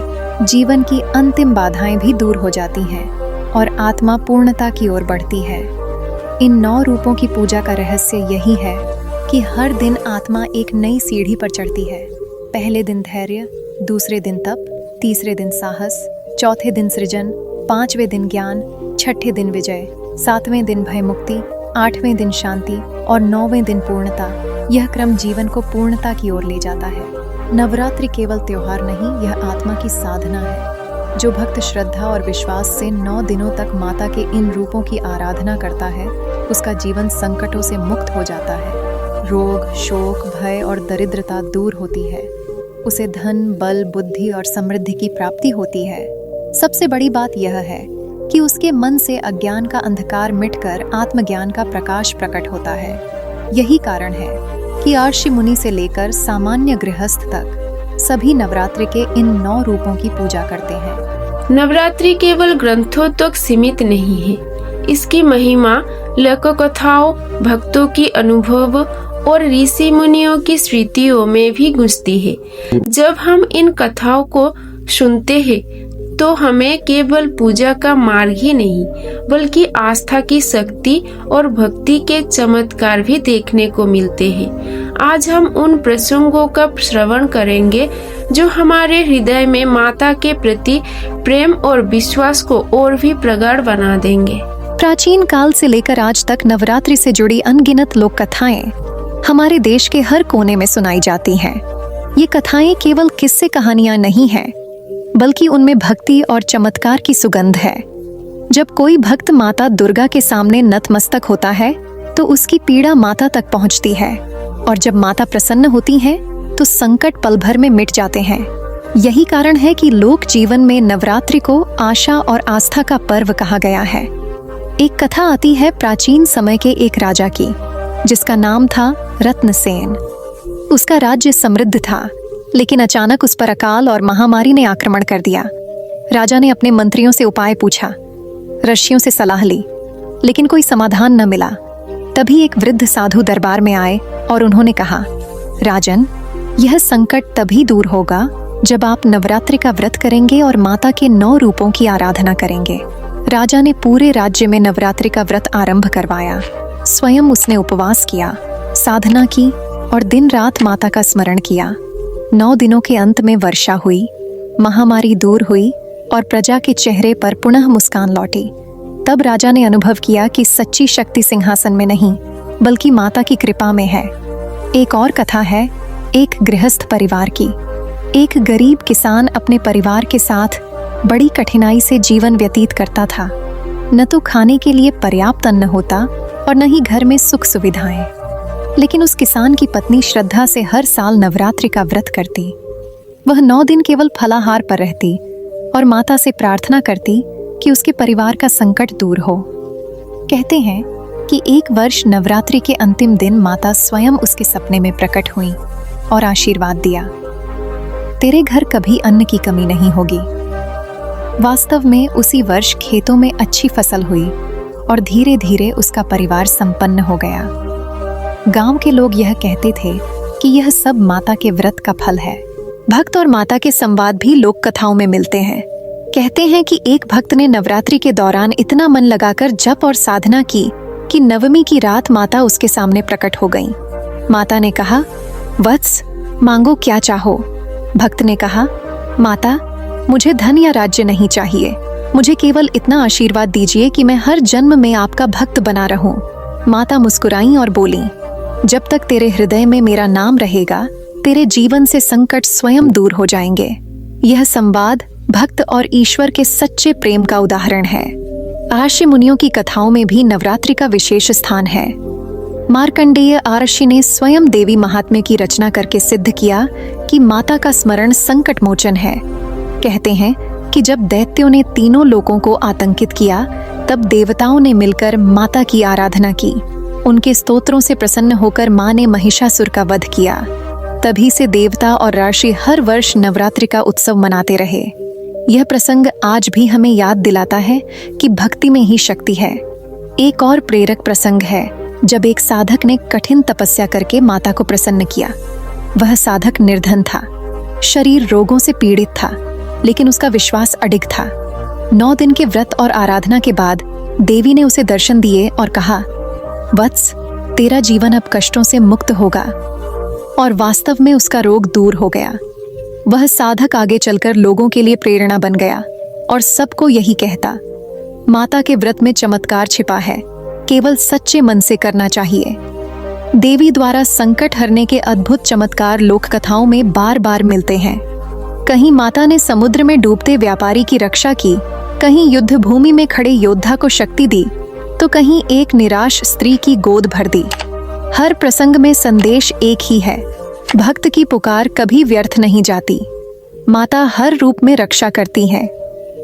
जीवन की अंतिम बाधाएं भी दूर हो जाती हैं और आत्मा पूर्णता की ओर बढ़ती है। इन 9 रूपों की पूजा का रहस्य यही है कि हर दिन आत्मा एक नई सीढ़ी पर चढ़ती है। पहले दिन धैर्य, दूसरे दिन तप, तीसरे दिन साहस, चौथे दिन सृजन, 5वें दिन ज्ञान, 6ठे दिन विजय, 7वें दिन भय मुक्ति, 8वें दिन शांति और 9वें दिन पूर्णता। यह क्रम जीवन को पूर्णता की ओर ले जाता है। नवरात्रि केवल त्योहार नहीं, यह आत्मा की साधना है। जो भक्त श्रद्धा और विश्वास से 9 दिनों तक माता के इन रूपों की आराधना करता है, उसका जीवन संकटों से मुक्त हो जाता है। रोग, शोक, भय और दरिद्रता दूर होती है। उसे धन, बल, बुद्धि और समृद्धि की प्राप्ति होती है। सबसे बड़ी बात यह है कि उसके मन से अज्ञान का अंधकार मिटकर आत्मज्ञान का प्रकाश प्रकट होता है। यही कारण है कि ऋषि मुनि से लेकर सामान्य गृहस्थ तक सभी नवरात्रि के इन 9 रूपों की पूजा करते हैं। नवरात्रि केवल ग्रंथों तक सीमित नहीं है। इसकी महिमा लोक कथाओं, भक्तों की अनुभव और ऋषि मुनियों की स्मृतियों में भी गूंजती है। जब हम इन कथाओं को सुनते हैं तो हमें केवल पूजा का मार्ग ही नहीं बल्कि आस्था की शक्ति और भक्ति के चमत्कार भी देखने को मिलते हैं। आज हम उन प्रसंगों का श्रवण करेंगे जो हमारे हृदय में माता के प्रति प्रेम और विश्वास को और भी प्रगाढ़ बना देंगे। प्राचीन काल से लेकर आज तक नवरात्रि से जुड़ी अनगिनत लोक कथाएं हमारे देश के हर कोने में सुनाई जाती हैं। ये कथाएं केवल किस्से कहानियां नहीं हैं, बल्कि उनमें भक्ति और चमत्कार की सुगंध है। जब कोई भक्त माता दुर्गा के सामने नतमस्तक होता है तो उसकी पीड़ा माता तक पहुंचती है, और जब माता प्रसन्न होती हैं तो संकट पल भर में मिट जाते हैं। यही कारण है कि लोक जीवन में नवरात्रि को आशा और आस्था का पर्व कहा गया है। एक कथा आती है प्राचीन समय के एक राजा की, जिसका नाम था रत्नसेन। उसका राज्य समृद्ध था, लेकिन अचानक उस पर अकाल और महामारी ने आक्रमण कर दिया। राजा ने अपने मंत्रियों से उपाय पूछा, ऋषियों से सलाह ली, लेकिन कोई समाधान न मिला। तभी एक वृद्ध साधु दरबार में आए और उन्होंने कहा, राजन, यह संकट तभी दूर होगा जब आप नवरात्रि का व्रत करेंगे और माता के 9 रूपों की आराधना करेंगे। राजा ने पूरे राज्य में नवरात्रि का व्रत आरंभ करवाया। स्वयं उसने उपवास किया, साधना की और दिन रात माता का स्मरण किया। 9 दिनों के अंत में वर्षा हुई, महामारी दूर हुई और प्रजा के चेहरे पर पुनः मुस्कान लौटी। तब राजा ने अनुभव किया कि सच्ची शक्ति सिंहासन में नहीं बल्कि माता की कृपा में है। एक और कथा है एक गृहस्थ परिवार की। एक गरीब किसान अपने परिवार के साथ बड़ी कठिनाई से जीवन व्यतीत करता था। न तो खाने के लिए पर्याप्त अन्न होता और न ही घर में सुख सुविधाएं। लेकिन उस किसान की पत्नी श्रद्धा से हर साल नवरात्रि का व्रत करती। वह 9 दिन केवल फलाहार पर रहती और माता से प्रार्थना करती कि उसके परिवार का संकट दूर हो। कहते हैं कि एक वर्ष नवरात्रि के अंतिम दिन माता स्वयं उसके सपने में प्रकट हुई और आशीर्वाद दिया, तेरे घर कभी अन्न की कमी नहीं होगी। वास्तव में उसी वर्ष खेतों में अच्छी फसल हुई और धीरे धीरे उसका परिवार संपन्न हो गया। गांव के लोग यह कहते थे कि यह सब माता के व्रत का फल है। भक्त और माता के संवाद भी लोक कथाओं में मिलते हैं। कहते हैं कि एक भक्त ने नवरात्रि के दौरान इतना मन लगाकर जप और साधना की कि 9वीं की रात माता उसके सामने प्रकट हो गईं। माता ने कहा, वत्स, मांगो क्या चाहो। भक्त ने कहा, माता, मुझे धन या राज्य नहीं चाहिए, मुझे केवल इतना आशीर्वाद दीजिए कि मैं हर जन्म में आपका भक्त बना रहूं। माता मुस्कुराईं और बोलीं, जब तक तेरे हृदय में मेरा नाम रहेगा, तेरे जीवन से संकट स्वयं दूर हो जाएंगे। यह संवाद भक्त और ईश्वर के सच्चे प्रेम का उदाहरण है। आर्षि मुनियों की कथाओं में भी नवरात्रि का विशेष स्थान है। मार्कंडेय आर्षि ने स्वयं देवी महात्म्य की रचना करके सिद्ध किया कि माता का स्मरण संकट मोचन है। कहते हैं कि जब दैत्यों ने तीनों लोकों को आतंकित किया, तब देवताओं ने मिलकर माता की आराधना की। उनके स्तोत्रों से प्रसन्न होकर मां ने महिषासुर का वध किया। तभी से देवता और ऋषि हर वर्ष नवरात्रि का उत्सव मनाते रहे। यह प्रसंग आज भी हमें याद दिलाता है कि भक्ति में ही शक्ति है। एक और प्रेरक प्रसंग है जब एक साधक ने कठिन तपस्या करके माता को प्रसन्न किया। वह साधक निर्धन था, शरीर रोगों से पीड़ित था, लेकिन उसका विश्वास अडिग था। 9 दिन के व्रत और आराधना के बाद देवी ने उसे दर्शन दिए और कहा, वत्स, तेरा जीवन अब कष्टों से मुक्त होगा। और वास्तव में उसका रोग दूर हो गया। वह साधक आगे चलकर लोगों के लिए प्रेरणा बन गया और सबको यही कहता, माता के व्रत में चमत्कार छिपा है, केवल सच्चे मन से करना चाहिए। देवी द्वारा संकट हरने के अद्भुत चमत्कार लोक कथाओं में बार बार मिलते हैं। कहीं माता ने समुद्र में डूबते व्यापारी की रक्षा की, कहीं युद्ध भूमि में खड़े योद्धा को शक्ति दी, तो कहीं एक निराश स्त्री की गोद भर दी। हर प्रसंग में संदेश एक ही है, भक्त की पुकार कभी व्यर्थ नहीं जाती। माता हर रूप में रक्षा करती हैं।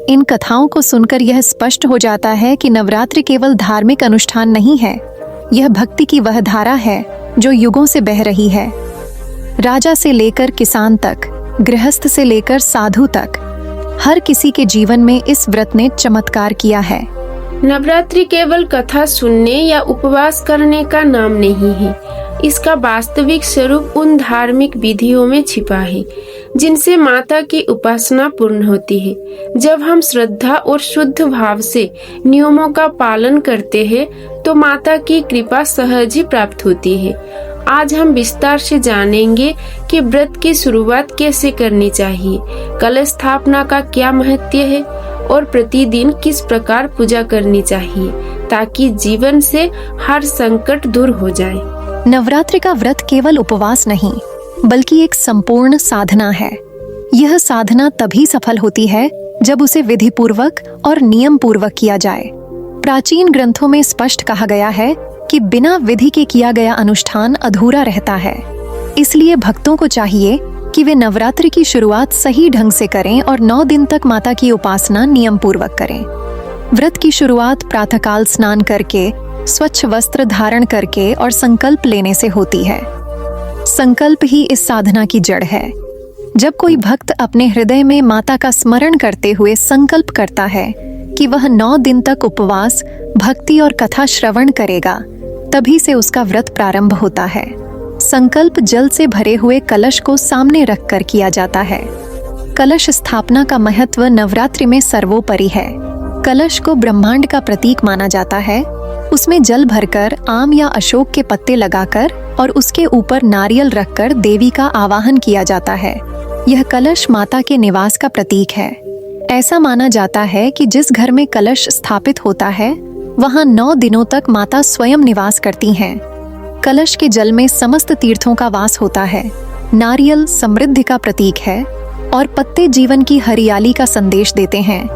इन कथाओं को सुनकर यह स्पष्ट हो जाता है कि नवरात्रि केवल धार्मिक अनुष्ठान नहीं है, यह भक्ति की वह धारा है जो युगों से बह रही है। राजा से लेकर किसान तक, गृहस्थ से लेकर साधु तक, हर किसी के जीवन में इस व्रत ने चमत्कार किया है। नवरात्रि केवल कथा सुनने या उपवास करने का नाम नहीं है। इसका वास्तविक स्वरूप उन धार्मिक विधियों में छिपा है जिनसे माता की उपासना पूर्ण होती है। जब हम श्रद्धा और शुद्ध भाव से नियमों का पालन करते हैं तो माता की कृपा सहज ही प्राप्त होती है। आज हम विस्तार से जानेंगे कि व्रत की शुरुआत कैसे करनी चाहिए, कलश स्थापना का क्या महत्व है और प्रतिदिन किस प्रकार पूजा करनी चाहिए ताकि जीवन से हर संकट दूर हो जाए। नवरात्रि का व्रत केवल उपवास नहीं, बल्कि एक संपूर्ण साधना है। यह साधना तभी सफल होती है जब उसे विधि पूर्वक और नियम पूर्वक किया जाए। प्राचीन ग्रंथों में स्पष्ट कहा गया है कि बिना विधि के किया गया अनुष्ठान अधूरा रहता है। इसलिए भक्तों को चाहिए कि वे नवरात्रि की शुरुआत सही ढंग से करें और 9 दिन तक माता की उपासना नियम पूर्वक करें। व्रत की शुरुआत प्रातःकाल स्नान करके, स्वच्छ वस्त्र धारण करके और संकल्प लेने से होती है। संकल्प ही इस साधना की जड़ है। जब कोई भक्त अपने हृदय में माता का स्मरण करते हुए संकल्प करता है कि वह 9 दिन तक उपवास, भक्ति और कथा श्रवण करेगा, तभी से उसका व्रत प्रारंभ होता है। संकल्प जल से भरे हुए कलश को सामने रखकर किया जाता है। कलश स्थापना का महत्व नवरात्रि में सर्वोपरि है। कलश को ब्रह्मांड का प्रतीक माना जाता है। उसमें जल भरकर, आम या अशोक के पत्ते लगाकर और उसके ऊपर नारियल रखकर देवी का आवाहन किया जाता है। यह कलश माता के निवास का प्रतीक है। ऐसा माना जाता है कि जिस घर में कलश स्थापित होता है वहां 9 दिनों तक माता स्वयं निवास करती हैं। कलश के जल में समस्त तीर्थों का वास होता है। नारियल समृद्धि का प्रतीक है और पत्ते जीवन की हरियाली का संदेश देते हैं।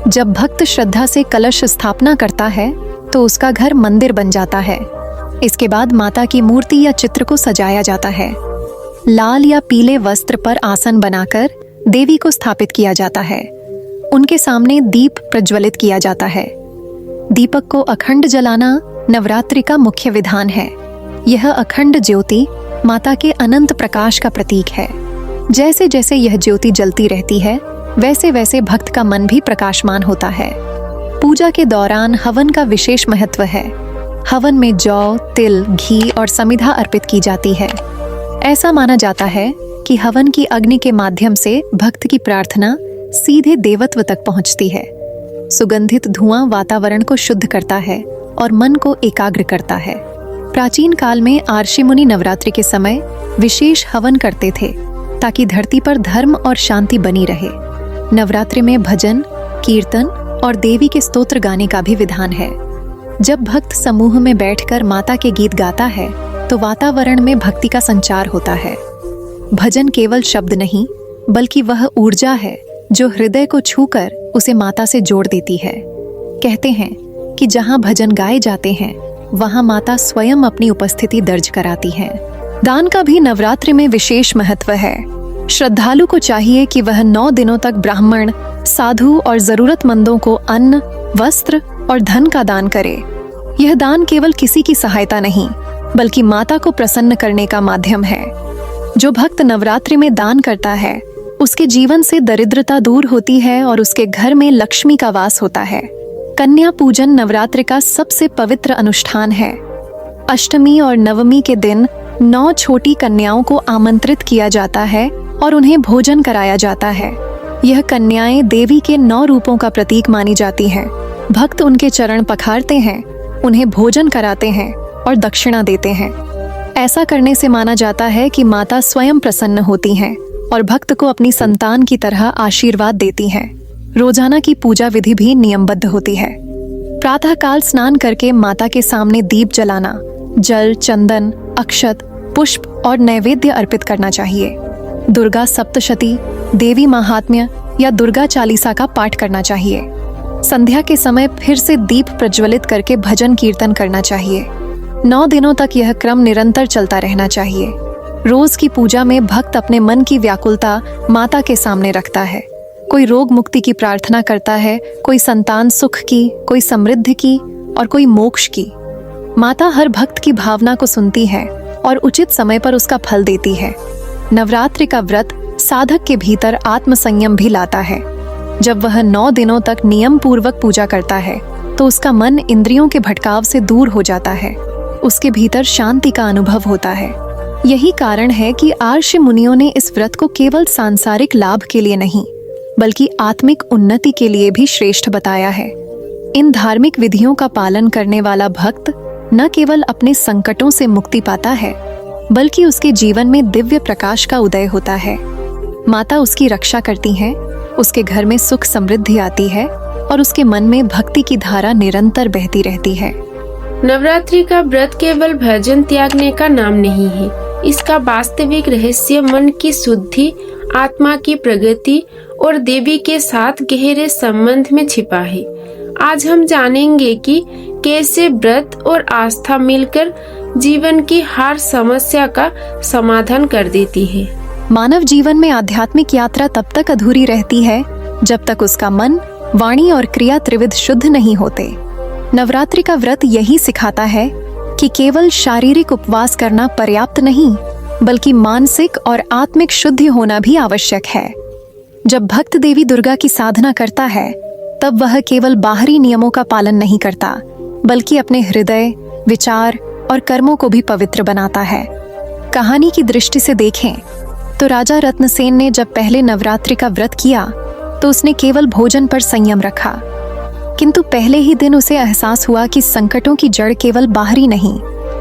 जब भक्त श्रद्धा से कलश स्थापना करता है तो उसका घर मंदिर बन जाता है। इसके बाद माता की मूर्ति या चित्र को सजाया जाता है। लाल या पीले वस्त्र पर आसन बनाकर देवी को स्थापित किया जाता है। उनके सामने दीप प्रज्वलित किया जाता है। दीपक को अखंड जलाना नवरात्रि का मुख्य विधान है। यह अखंड ज्योति माता के अनंत प्रकाश का प्रतीक है। जैसे जैसे यह ज्योति जलती रहती है, वैसे वैसे भक्त का मन भी प्रकाशमान होता है। पूजा के दौरान हवन का विशेष महत्व है। हवन में जौ, तिल, घी और समिधा अर्पित की जाती है। ऐसा माना जाता है कि हवन की अग्नि के माध्यम से भक्त की प्रार्थना सीधे देवत्व तक पहुंचती है। सुगंधित धुआं वातावरण को शुद्ध करता है और मन को एकाग्र करता है। प्राचीन काल में आर्षि मुनि नवरात्रि के समय विशेष हवन करते थे ताकि धरती पर धर्म और शांति बनी रहे। नवरात्रि में भजन, कीर्तन और देवी के स्तोत्र गाने का भी विधान है। जब भक्त समूह में बैठकर माता के गीत गाता है तो वातावरण में भक्ति का संचार होता है। भजन केवल शब्द नहीं बल्कि वह ऊर्जा है जो हृदय को छूकर उसे माता से जोड़ देती है। कहते हैं कि जहाँ भजन गाए जाते हैं वहाँ माता स्वयं अपनी उपस्थिति दर्ज कराती हैं। दान का भी नवरात्रि में विशेष महत्व है। श्रद्धालु को चाहिए कि वह 9 दिनों तक ब्राह्मण, साधु और जरूरतमंदों को अन्न, वस्त्र और धन का दान करे। यह दान केवल किसी की सहायता नहीं बल्कि माता को प्रसन्न करने का माध्यम है। जो भक्त नवरात्रि में दान करता है उसके जीवन से दरिद्रता दूर होती है और उसके घर में लक्ष्मी का वास होता है। कन्या पूजन नवरात्रि का सबसे पवित्र अनुष्ठान है। अष्टमी और नवमी के दिन 9 छोटी कन्याओं को आमंत्रित किया जाता है और उन्हें भोजन कराया जाता है। यह कन्याएं देवी के 9 रूपों का प्रतीक मानी जाती हैं। भक्त उनके चरण पखारते हैं, उन्हें भोजन कराते हैं और दक्षिणा देते हैं। ऐसा करने से माना जाता है कि माता स्वयं प्रसन्न होती हैं और भक्त को अपनी संतान की तरह आशीर्वाद देती हैं। रोजाना की पूजा विधि भी नियमबद्ध होती है। प्रातःकाल स्नान करके माता के सामने दीप जलाना, जल, चंदन, अक्षत, पुष्प और नैवेद्य अर्पित करना चाहिए। दुर्गा सप्तशती, देवी महात्म्य या दुर्गा चालीसा का पाठ करना चाहिए। संध्या के समय फिर से दीप प्रज्वलित करके भजन कीर्तन करना चाहिए। 9 दिनों तक यह क्रम निरंतर चलता रहना चाहिए। रोज की पूजा में भक्त अपने मन की व्याकुलता माता के सामने रखता है। कोई रोग मुक्ति की प्रार्थना करता है, कोई संतान सुख की, कोई समृद्धि की और कोई मोक्ष की। माता हर भक्त की भावना को सुनती है और उचित समय पर उसका फल देती है। नवरात्रि का व्रत साधक के भीतर आत्मसंयम भी लाता है। जब वह 9 दिनों तक नियम पूर्वक पूजा करता है तो उसका मन इंद्रियों के भटकाव से दूर हो जाता है। उसके भीतर शांति का अनुभव होता है। यही कारण है कि आर्ष मुनियों ने इस व्रत को केवल सांसारिक लाभ के लिए नहीं बल्कि आत्मिक उन्नति के लिए भी श्रेष्ठ बताया है। इन धार्मिक विधियों का पालन करने वाला भक्त न केवल अपने संकटों से मुक्ति पाता है बल्कि उसके जीवन में दिव्य प्रकाश का उदय होता है। माता उसकी रक्षा करती हैं, उसके घर में सुख समृद्धि आती है और उसके मन में भक्ति की धारा निरंतर बहती रहती है। नवरात्रि का व्रत केवल भजन त्यागने का नाम नहीं है। इसका वास्तविक रहस्य मन की शुद्धि, आत्मा की प्रगति और देवी के साथ गहरे संबंध में छिपा है। आज हम जानेंगे कि कैसे व्रत और आस्था मिलकर जीवन की हर समस्या का समाधान कर देती है। मानव जीवन में आध्यात्मिक यात्रा तब तक अधूरी रहती है जब तक उसका मन, वाणी और क्रिया त्रिविध शुद्ध नहीं होते। नवरात्रि का व्रत यही सिखाता है कि केवल शारीरिक उपवास करना पर्याप्त नहीं बल्कि मानसिक और आत्मिक शुद्धि होना भी आवश्यक है। जब भक्त देवी दुर्गा की साधना करता है तब वह केवल बाहरी नियमों का पालन नहीं करता बल्कि अपने हृदय, विचार और कर्मों को भी पवित्र बनाता है। कहानी की दृष्टि से देखें तो राजा रत्नसेन ने जब पहले नवरात्रि का व्रत किया तो उसने केवल भोजन पर संयम रखा, किंतु पहले ही दिन उसे एहसास हुआ कि संकटों की जड़ केवल बाहरी नहीं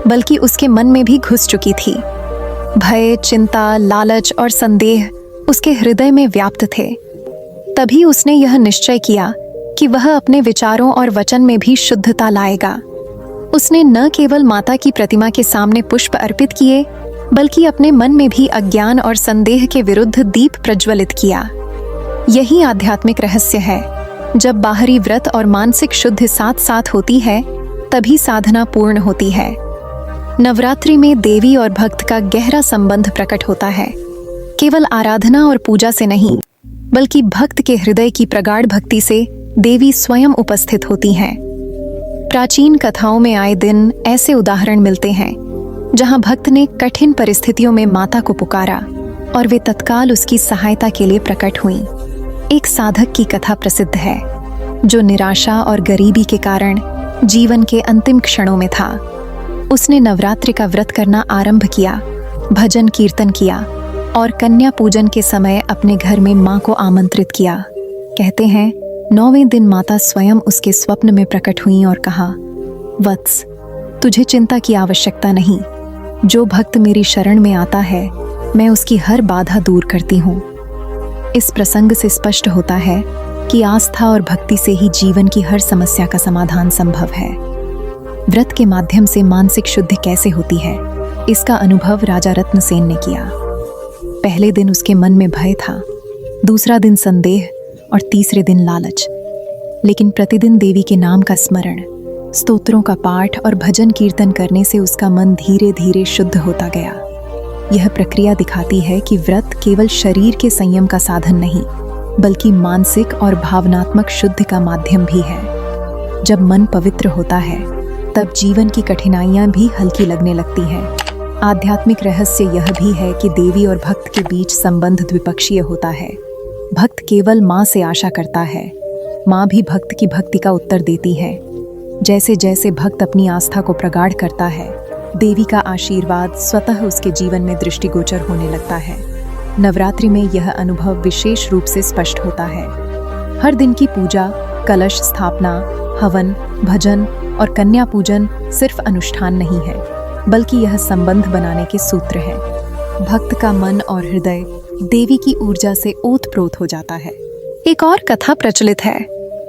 बल्कि उसके मन में भी घुस चुकी थी। भय, चिंता, लालच और संदेह उसके हृदय में व्याप्त थे। तभी उसने यह निश्चय किया कि वह अपने विचारों और वचन में भी शुद्धता लाएगा। उसने न केवल माता की प्रतिमा के सामने पुष्प अर्पित किए बल्कि अपने मन में भी अज्ञान और संदेह के विरुद्ध दीप प्रज्वलित किया। यही आध्यात्मिक रहस्य है। जब बाहरी व्रत और मानसिक शुद्धि साथ साथ होती है तभी साधना पूर्ण होती है। नवरात्रि में देवी और भक्त का गहरा संबंध प्रकट होता है। केवल आराधना और पूजा से नहीं बल्कि भक्त के हृदय की प्रगाढ़ भक्ति से देवी स्वयं उपस्थित होती हैं। प्राचीन कथाओं में आए दिन ऐसे उदाहरण मिलते हैं जहां भक्त ने कठिन परिस्थितियों में माता को पुकारा और वे तत्काल उसकी सहायता के लिए प्रकट हुईं। एक साधक की कथा प्रसिद्ध है जो निराशा और गरीबी के कारण जीवन के अंतिम क्षणों में था। उसने नवरात्रि का व्रत करना आरंभ किया, भजन कीर्तन किया और कन्या पूजन के समय अपने घर में मां को आमंत्रित किया। कहते हैं 9वें दिन माता स्वयं उसके स्वप्न में प्रकट हुई और कहा, वत्स, तुझे चिंता की आवश्यकता नहीं। जो भक्त मेरी शरण में आता है मैं उसकी हर बाधा दूर करती हूँ। इस प्रसंग से स्पष्ट होता है कि आस्था और भक्ति से ही जीवन की हर समस्या का समाधान संभव है। व्रत के माध्यम से मानसिक शुद्धि कैसे होती है, इसका अनुभव राजा रत्नसेन ने किया। पहले दिन उसके मन में भय था, दूसरा दिन संदेह और तीसरे दिन लालच। लेकिन प्रतिदिन देवी के नाम का स्मरण, स्तोत्रों का पाठ और भजन कीर्तन करने से उसका मन धीरे धीरे शुद्ध होता गया। यह प्रक्रिया दिखाती है कि व्रत केवल शरीर के संयम का साधन नहीं, बल्कि मानसिक और भावनात्मक शुद्धि का माध्यम भी है। जब मन पवित्र होता है, तब जीवन की कठिनाइयां भी हल्की लगने लगती हैं। आध्यात्मिक रहस्य यह भी है कि देवी और भक्त के बीच संबंध द्विपक्षीय होता है। भक्त केवल माँ से आशा करता है, माँ भी भक्त की भक्ति का उत्तर देती है। जैसे जैसे भक्त अपनी आस्था को प्रगाढ़ करता है, देवी का आशीर्वाद स्वतः उसके जीवन में दृष्टिगोचर होने लगता है। नवरात्रि में यह अनुभव विशेष रूप से स्पष्ट होता है। हर दिन की पूजा, कलश स्थापना, हवन, भजन और कन्या पूजन सिर्फ अनुष्ठान नहीं है, बल्कि यह संबंध बनाने के सूत्र है। भक्त का मन और हृदय देवी की ऊर्जा से ओतप्रोत हो जाता है। एक और कथा प्रचलित है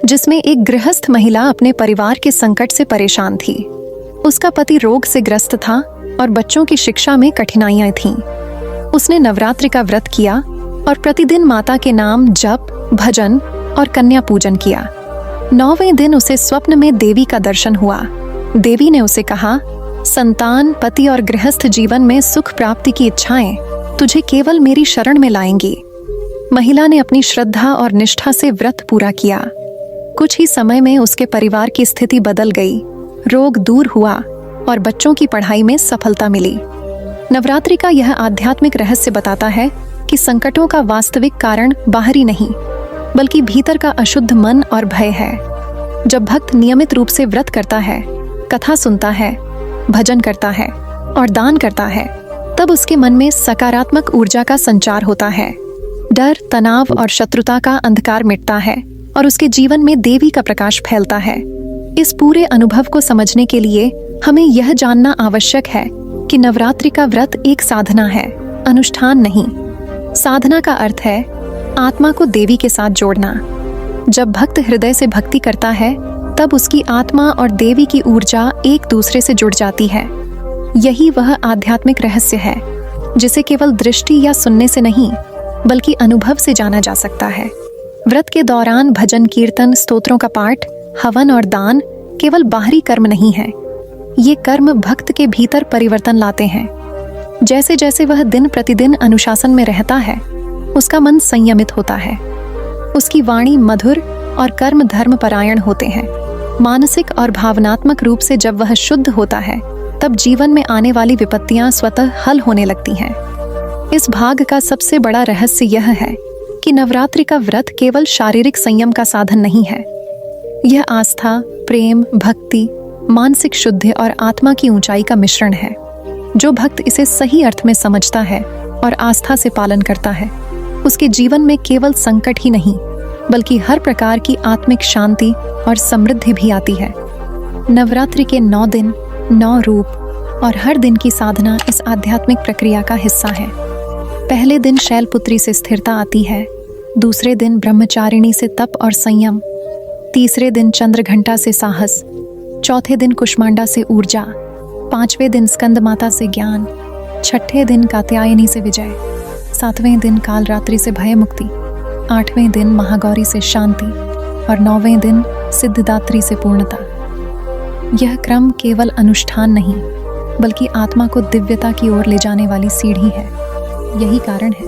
जिसमें एक गृहस्थ महिला अपने परिवार के संकट से परेशान थी। उसका पति रोग से ग्रस्त था और बच्चों की शिक्षा में कठिनाइयां थीं। उसने नवरात्रि का व्रत किया और प्रतिदिन माता के नाम जप, भजन और कन्या पूजन किया। 9वें दिन उसे स्वप्न में देवी का दर्शन हुआ। देवी ने उसे कहा, संतान, पति और गृहस्थ जीवन में सुख प्राप्ति की इच्छाएं तुझे केवल मेरी शरण में लाएंगी। महिला ने अपनी श्रद्धा और निष्ठा से व्रत पूरा किया। कुछ ही समय में उसके परिवार की स्थिति बदल गई, रोग दूर हुआ और बच्चों की पढ़ाई में सफलता मिली। नवरात्रि का यह आध्यात्मिक रहस्य बताता है कि संकटों का वास्तविक कारण बाहरी नहीं, बल्कि भीतर का अशुद्ध मन और भय है। जब भक्त नियमित रूप से व्रत करता है, कथा सुनता है, भजन करता है और दान करता है, तब उसके मन में सकारात्मक ऊर्जा का संचार होता है। डर, तनाव और शत्रुता का अंधकार मिटता है और उसके जीवन में देवी का प्रकाश फैलता है। इस पूरे अनुभव को समझने के लिए हमें यह जानना आवश्यक है कि नवरात्रि का व्रत एक साधना है, अनुष्ठान नहीं। साधना का अर्थ है आत्मा को देवी के साथ जोड़ना। जब भक्त हृदय से भक्ति करता है, तब उसकी आत्मा और देवी की ऊर्जा एक दूसरे से जुड़ जाती है। यही वह आध्यात्मिक रहस्य है जिसे केवल दृष्टि या सुनने से नहीं, बल्कि अनुभव से जाना जा सकता है। व्रत के दौरान भजन, कीर्तन, स्तोत्रों का पाठ, हवन और दान केवल बाहरी कर्म नहीं है। ये कर्म भक्त के भीतर परिवर्तन लाते हैं। जैसे जैसे वह दिन प्रतिदिन अनुशासन में रहता है, उसका मन संयमित होता है, उसकी वाणी मधुर और कर्म धर्म परायण होते हैं। मानसिक और भावनात्मक रूप से जब वह शुद्ध होता है, तब जीवन में आने वाली विपत्तियां स्वतः हल होने लगती हैं। इस भाग का सबसे बड़ा रहस्य यह है कि नवरात्रि का व्रत केवल शारीरिक संयम का साधन नहीं है। यह आस्था, प्रेम, भक्ति, मानसिक शुद्धि और आत्मा की ऊंचाई का मिश्रण है। जो भक्त इसे सही अर्थ में समझता है और आस्था से पालन करता है, उसके जीवन में केवल संकट ही नहीं, बल्कि हर प्रकार की आत्मिक शांति और समृद्धि भी आती है। नवरात्रि के 9 दिन, 9 रूप और हर दिन की साधना इस आध्यात्मिक प्रक्रिया का हिस्सा है। पहले दिन शैलपुत्री से स्थिरता आती है, दूसरे दिन ब्रह्मचारिणी से तप और संयम, तीसरे दिन चंद्रघंटा से साहस, चौथे दिन कुष्मांडा से ऊर्जा, 5वें दिन स्कंद माता से ज्ञान, 6ठे दिन कात्यायनी से विजय, 7वें दिन कालरात्रि से भय मुक्ति, 8वें दिन महागौरी से शांति और 9वें दिन सिद्धिदात्री से पूर्णता। यह क्रम केवल अनुष्ठान नहीं, बल्कि आत्मा को दिव्यता की ओर ले जाने वाली सीढ़ी है। यही कारण है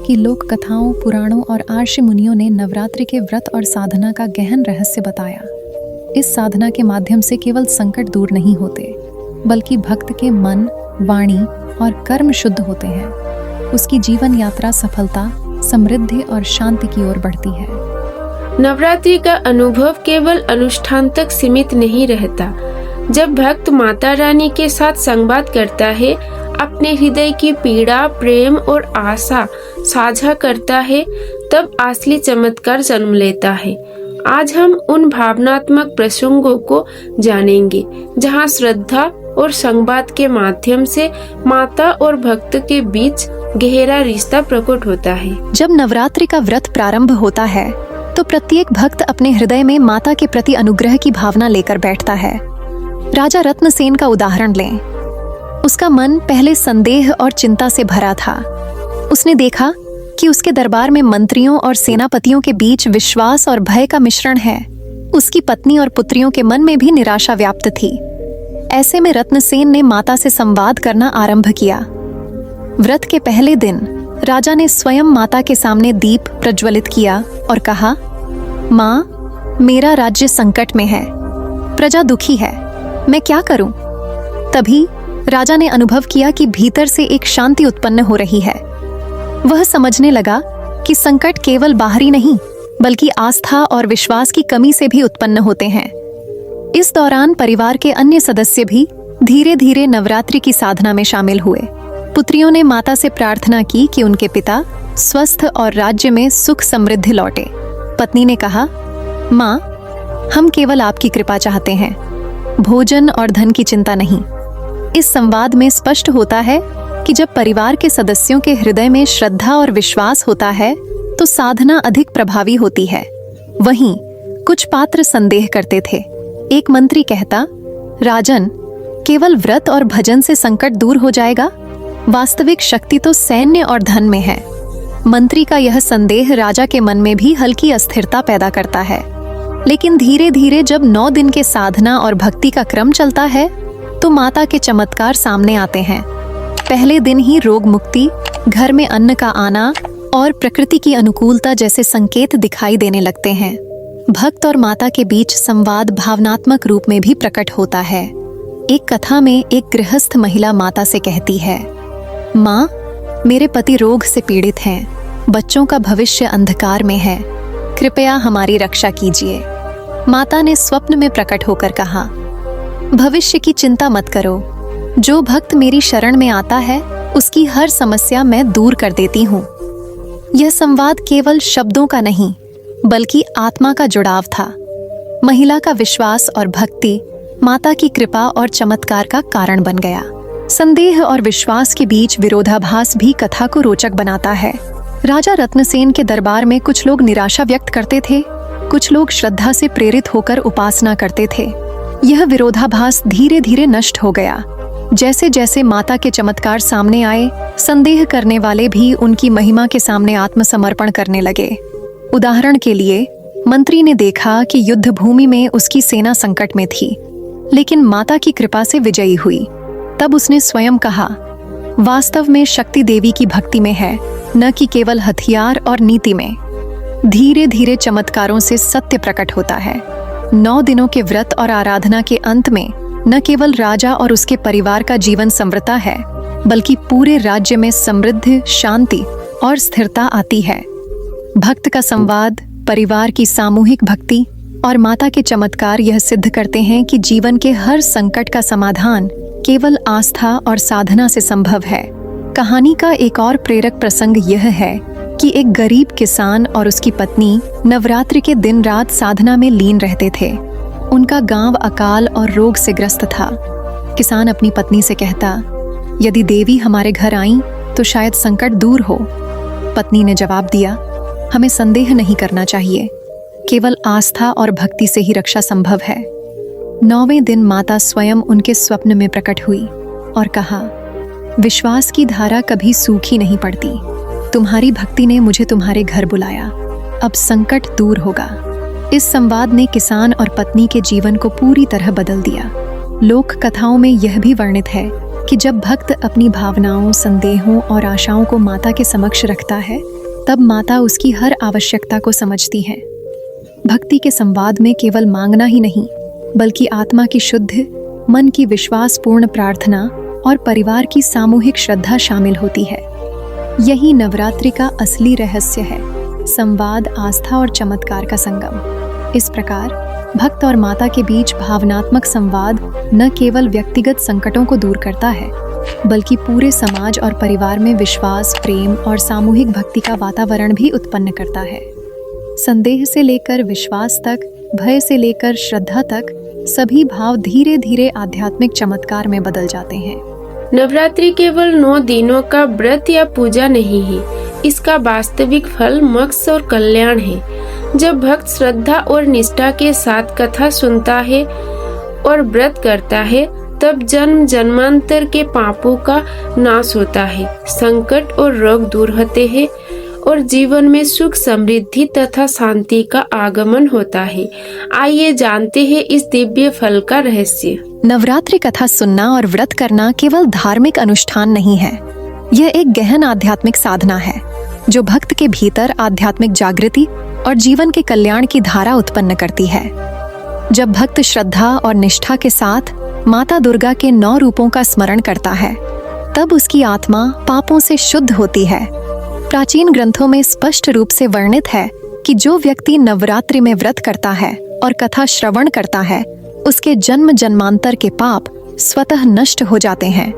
कि लोक कथाओं, पुराणों और आर्षि मुनियों ने नवरात्रि के व्रत और साधना का गहन रहस्य बताया। इस साधना के माध्यम से केवल संकट दूर नहीं होते, बल्कि भक्त के मन, वाणी और कर्म शुद्ध होते हैं। उसकी जीवन यात्रा सफलता, समृद्धि और शांति की ओर बढ़ती है। नवरात्रि का अनुभव केवल अनुष्ठान तक सीमित नहीं रहता। जब भक्त माता रानी के साथ संवाद करता है, अपने हृदय की पीड़ा, प्रेम और आशा साझा करता है, तब असली चमत्कार जन्म लेता है। आज हम उन भावनात्मक प्रसंगों को जानेंगे जहां श्रद्धा और संवाद के माध्यम से माता और भक्त के बीच गहरा रिश्ता प्रकट होता है। जब नवरात्रि का व्रत प्रारंभ होता है, तो प्रत्येक भक्त अपने हृदय में माता के प्रति अनुग्रह की भावना लेकर बैठता है। राजा रत्नसेन का उदाहरण लें। उसका मन पहले संदेह और चिंता से भरा था। उसने देखा कि उसके दरबार में मंत्रियों और सेनापतियों के बीच विश्वास और भय का मिश्रण है। उसकी पत्नी और पुत्रियों के मन में भी निराशा व्याप्त थी। ऐसे में रत्नसेन ने माता से संवाद करना आरंभ किया। व्रत के पहले दिन राजा ने स्वयं माता के सामने दीप प्रज्वलित किया और कहा, माँ, मेरा राज्य संकट में है, प्रजा दुखी है, मैं क्या करूं? तभी राजा ने अनुभव किया कि भीतर से एक शांति उत्पन्न हो रही है। वह समझने लगा कि संकट केवल बाहरी नहीं बल्कि आस्था और विश्वास की कमी से भी उत्पन्न होते हैं। इस दौरान परिवार के अन्य सदस्य भी धीरे धीरे नवरात्रि की साधना में शामिल हुए। पुत्रियों ने माता से प्रार्थना की कि उनके पिता स्वस्थ और राज्य में सुख समृद्धि लौटे। पत्नी ने कहा, माँ, हम केवल आपकी कृपा चाहते हैं, भोजन और धन की चिंता नहीं। इस संवाद में स्पष्ट होता है कि जब परिवार के सदस्यों के हृदय में श्रद्धा और विश्वास होता है तो साधना अधिक प्रभावी होती है। वहीं कुछ पात्र संदेह करते थे। एक मंत्री कहता, राजन, केवल व्रत और भजन से संकट दूर हो जाएगा? वास्तविक शक्ति तो सैन्य और धन में है। मंत्री का यह संदेह राजा के मन में भी हल्की अस्थिरता पैदा करता है। लेकिन धीरे धीरे जब 9 दिन के साधना और भक्ति का क्रम चलता है तो माता के चमत्कार सामने आते हैं। पहले दिन ही रोग मुक्ति, घर में अन्न का आना और प्रकृति की अनुकूलता जैसे संकेत दिखाई देने लगते हैं। भक्त और माता के बीच संवाद भावनात्मक रूप में भी प्रकट होता है। एक कथा में एक गृहस्थ महिला माता से कहती है, माँ, मेरे पति रोग से पीड़ित हैं, बच्चों का भविष्य अंधकार में है, कृपया हमारी रक्षा कीजिए। माता ने स्वप्न में प्रकट होकर कहा, भविष्य की चिंता मत करो, जो भक्त मेरी शरण में आता है उसकी हर समस्या मैं दूर कर देती हूँ। यह संवाद केवल शब्दों का नहीं बल्कि आत्मा का जुड़ाव था। महिला का विश्वास और भक्ति माता की कृपा और चमत्कार का कारण बन गया। संदेह और विश्वास के बीच विरोधाभास भी कथा को रोचक बनाता है। राजा रत्नसेन के दरबार में कुछ लोग निराशा व्यक्त करते थे, कुछ लोग श्रद्धा से प्रेरित होकर उपासना करते थे। यह विरोधाभास धीरे धीरे नष्ट हो गया। जैसे जैसे माता के चमत्कार सामने आए, संदेह करने वाले भी उनकी महिमा के सामने आत्मसमर्पण करने लगे। उदाहरण के लिए, मंत्री ने देखा कि युद्ध भूमि में उसकी सेना संकट में थी, लेकिन माता की कृपा से विजयी हुई। तब उसने स्वयं कहा, वास्तव में शक्ति देवी की भक्ति में है, न कि केवल हथियार और नीति में। धीरे धीरे चमत्कारों से सत्य प्रकट होता है। 9 दिनों के व्रत और आराधना के अंत में न केवल राजा और उसके परिवार का जीवन समृता है बल्कि पूरे राज्य में समृद्धि, शांति और स्थिरता आती है। भक्त का संवाद, परिवार की सामूहिक भक्ति और माता के चमत्कार यह सिद्ध करते हैं कि जीवन के हर संकट का समाधान केवल आस्था और साधना से संभव है। कहानी का एक और प्रेरक प्रसंग यह है कि एक गरीब किसान और उसकी पत्नी नवरात्रि के दिन रात साधना में लीन रहते थे। उनका गांव अकाल और रोग से ग्रस्त था। किसान अपनी पत्नी से कहता, यदि देवी हमारे घर आई तो शायद संकट दूर हो। पत्नी ने जवाब दिया, हमें संदेह नहीं करना चाहिए, केवल आस्था और भक्ति से ही रक्षा संभव है। 9वें दिन माता स्वयं उनके स्वप्न में प्रकट हुई और कहा, विश्वास की धारा कभी सूखी नहीं पड़ती। तुम्हारी भक्ति ने मुझे तुम्हारे घर बुलाया, अब संकट दूर होगा। इस संवाद ने किसान और पत्नी के जीवन को पूरी तरह बदल दिया। लोक कथाओं में यह भी वर्णित है कि जब भक्त अपनी भावनाओं, संदेहों और आशाओं को माता के समक्ष रखता है, तब माता उसकी हर आवश्यकता को समझती है। भक्ति के संवाद में केवल मांगना ही नहीं, बल्कि आत्मा की शुद्ध, मन की विश्वासपूर्ण प्रार्थना और परिवार की सामूहिक श्रद्धा शामिल होती है। यही नवरात्रि का असली रहस्य है, संवाद, आस्था और चमत्कार का संगम। इस प्रकार भक्त और माता के बीच भावनात्मक संवाद न केवल व्यक्तिगत संकटों को दूर करता है, बल्कि पूरे समाज और परिवार में विश्वास, प्रेम और सामूहिक भक्ति का वातावरण भी उत्पन्न करता है। संदेह से लेकर विश्वास तक, भय से लेकर श्रद्धा तक, सभी भाव धीरे धीरे आध्यात्मिक चमत्कार में बदल जाते हैं। नवरात्रि केवल 9 दिनों का व्रत या पूजा नहीं है, इसका वास्तविक फल मोक्ष और कल्याण है। जब भक्त श्रद्धा और निष्ठा के साथ कथा सुनता है और व्रत करता है, तब जन्म जन्मांतर के पापों का नाश होता है, संकट और रोग दूर होते हैं और जीवन में सुख समृद्धि तथा शांति का आगमन होता है। आइए जानते हैं इस दिव्य फल का रहस्य। नवरात्रि कथा सुनना और व्रत करना केवल धार्मिक अनुष्ठान नहीं है, यह एक गहन आध्यात्मिक साधना है जो भक्त के भीतर आध्यात्मिक जागृति और जीवन के कल्याण की धारा उत्पन्न करती है। जब भक्त श्रद्धा और निष्ठा के साथ माता दुर्गा के 9 रूपों का स्मरण करता है, तब उसकी आत्मा पापों से शुद्ध होती है। प्राचीन ग्रंथों में स्पष्ट रूप से वर्णित है कि जो व्यक्ति नवरात्रि में व्रत करता है और कथा श्रवण करता है, उसके जन्म जन्मांतर के पाप स्वतः नष्ट हो जाते हैं।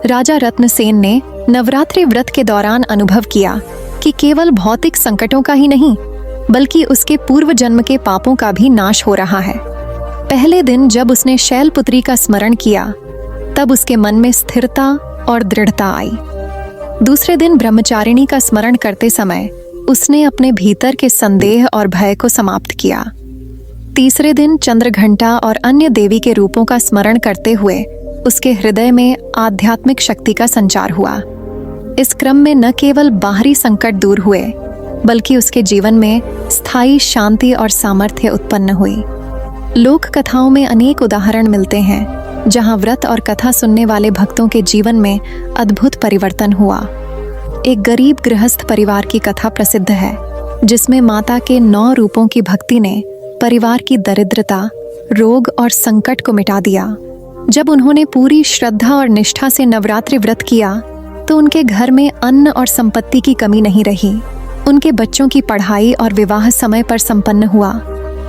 राजा रत्नसेन ने नवरात्रि व्रत के दौरान अनुभव किया कि केवल भौतिक संकटों का ही नहीं, बल्कि उसके पूर्व जन्म के पापों का भी नाश हो रहा है। पहले दिन जब उसने शैलपुत्री का स्मरण किया, तब उसके मन में स्थिरता और दृढ़ता आई। दूसरे दिन ब्रह्मचारिणी का स्मरण करते समय उसने अपने भीतर के संदेह और भय को समाप्त किया। तीसरे दिन चंद्रघंटा और अन्य देवी के रूपों का स्मरण करते हुए उसके हृदय में आध्यात्मिक शक्ति का संचार हुआ। इस क्रम में न केवल बाहरी संकट दूर हुए, बल्कि उसके जीवन में स्थायी शांति और सामर्थ्य उत्पन्न हुई। लोक कथाओं में अनेक उदाहरण मिलते हैं जहां व्रत और कथा सुनने वाले भक्तों के जीवन में अद्भुत परिवर्तन हुआ। एक गरीब गृहस्थ परिवार की कथा प्रसिद्ध है, जिसमें माता के 9 रूपों की भक्ति ने परिवार की दरिद्रता, रोग और संकट को मिटा दिया। जब उन्होंने पूरी श्रद्धा और निष्ठा से नवरात्रि व्रत किया, तो उनके घर में अन्न और संपत्ति की कमी नहीं रही। उनके बच्चों की पढ़ाई और विवाह समय पर संपन्न हुआ।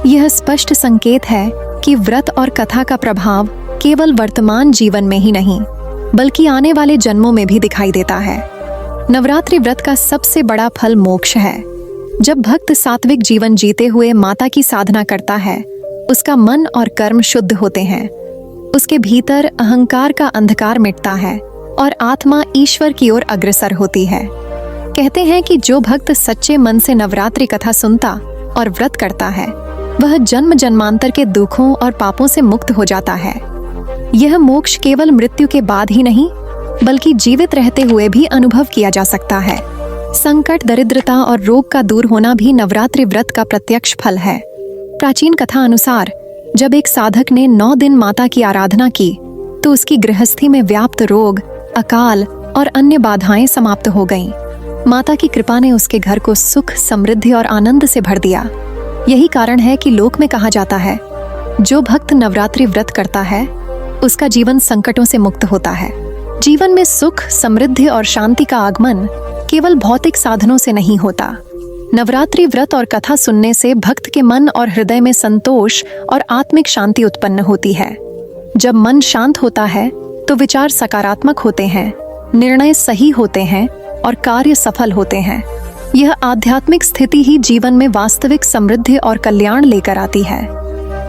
यह स्पष्ट संकेत है कि व्रत और कथा का प्रभाव केवल वर्तमान जीवन में ही नहीं, बल्कि आने वाले जन्मों में भी दिखाई देता है। नवरात्रि व्रत का सबसे बड़ा फल मोक्ष है। जब भक्त सात्विक जीवन जीते हुए माता की साधना करता है, उसका मन और कर्म शुद्ध होते हैं। उसके भीतर अहंकार का अंधकार मिटता है और आत्मा ईश्वर की ओर अग्रसर होती है। कहते हैं कि जो भक्त सच्चे मन से नवरात्रि कथा सुनता और व्रत करता है, वह जन्म जन्मांतर के दुखों और पापों से मुक्त हो जाता है। यह मोक्ष केवल मृत्यु के बाद ही नहीं, बल्कि जीवित रहते हुए भी अनुभव किया जा सकता है। संकट, दरिद्रता और रोग का दूर होना भी नवरात्रि व्रत का प्रत्यक्ष फल है। प्राचीन कथा अनुसार जब एक साधक ने 9 दिन माता की आराधना की, तो उसकी गृहस्थी में व्याप्त रोग, अकाल और अन्य बाधाएं समाप्त हो गईं। माता की कृपा ने उसके घर को सुख, समृद्धि और आनंद से भर दिया। यही कारण है कि लोक में कहा जाता है, जो भक्त नवरात्रि व्रत करता है, उसका जीवन संकटों से मुक्त होता है। जीवन में सुख, समृद्धि और शांति का आगमन केवल भौतिक साधनों से नहीं होता। नवरात्रि व्रत और कथा सुनने से भक्त के मन और हृदय में संतोष और आत्मिक शांति उत्पन्न होती है। जब मन शांत होता है, तो विचार सकारात्मक होते हैं, निर्णय सही होते हैं और कार्य सफल होते हैं। यह आध्यात्मिक स्थिति ही जीवन में वास्तविक समृद्धि और कल्याण लेकर आती है।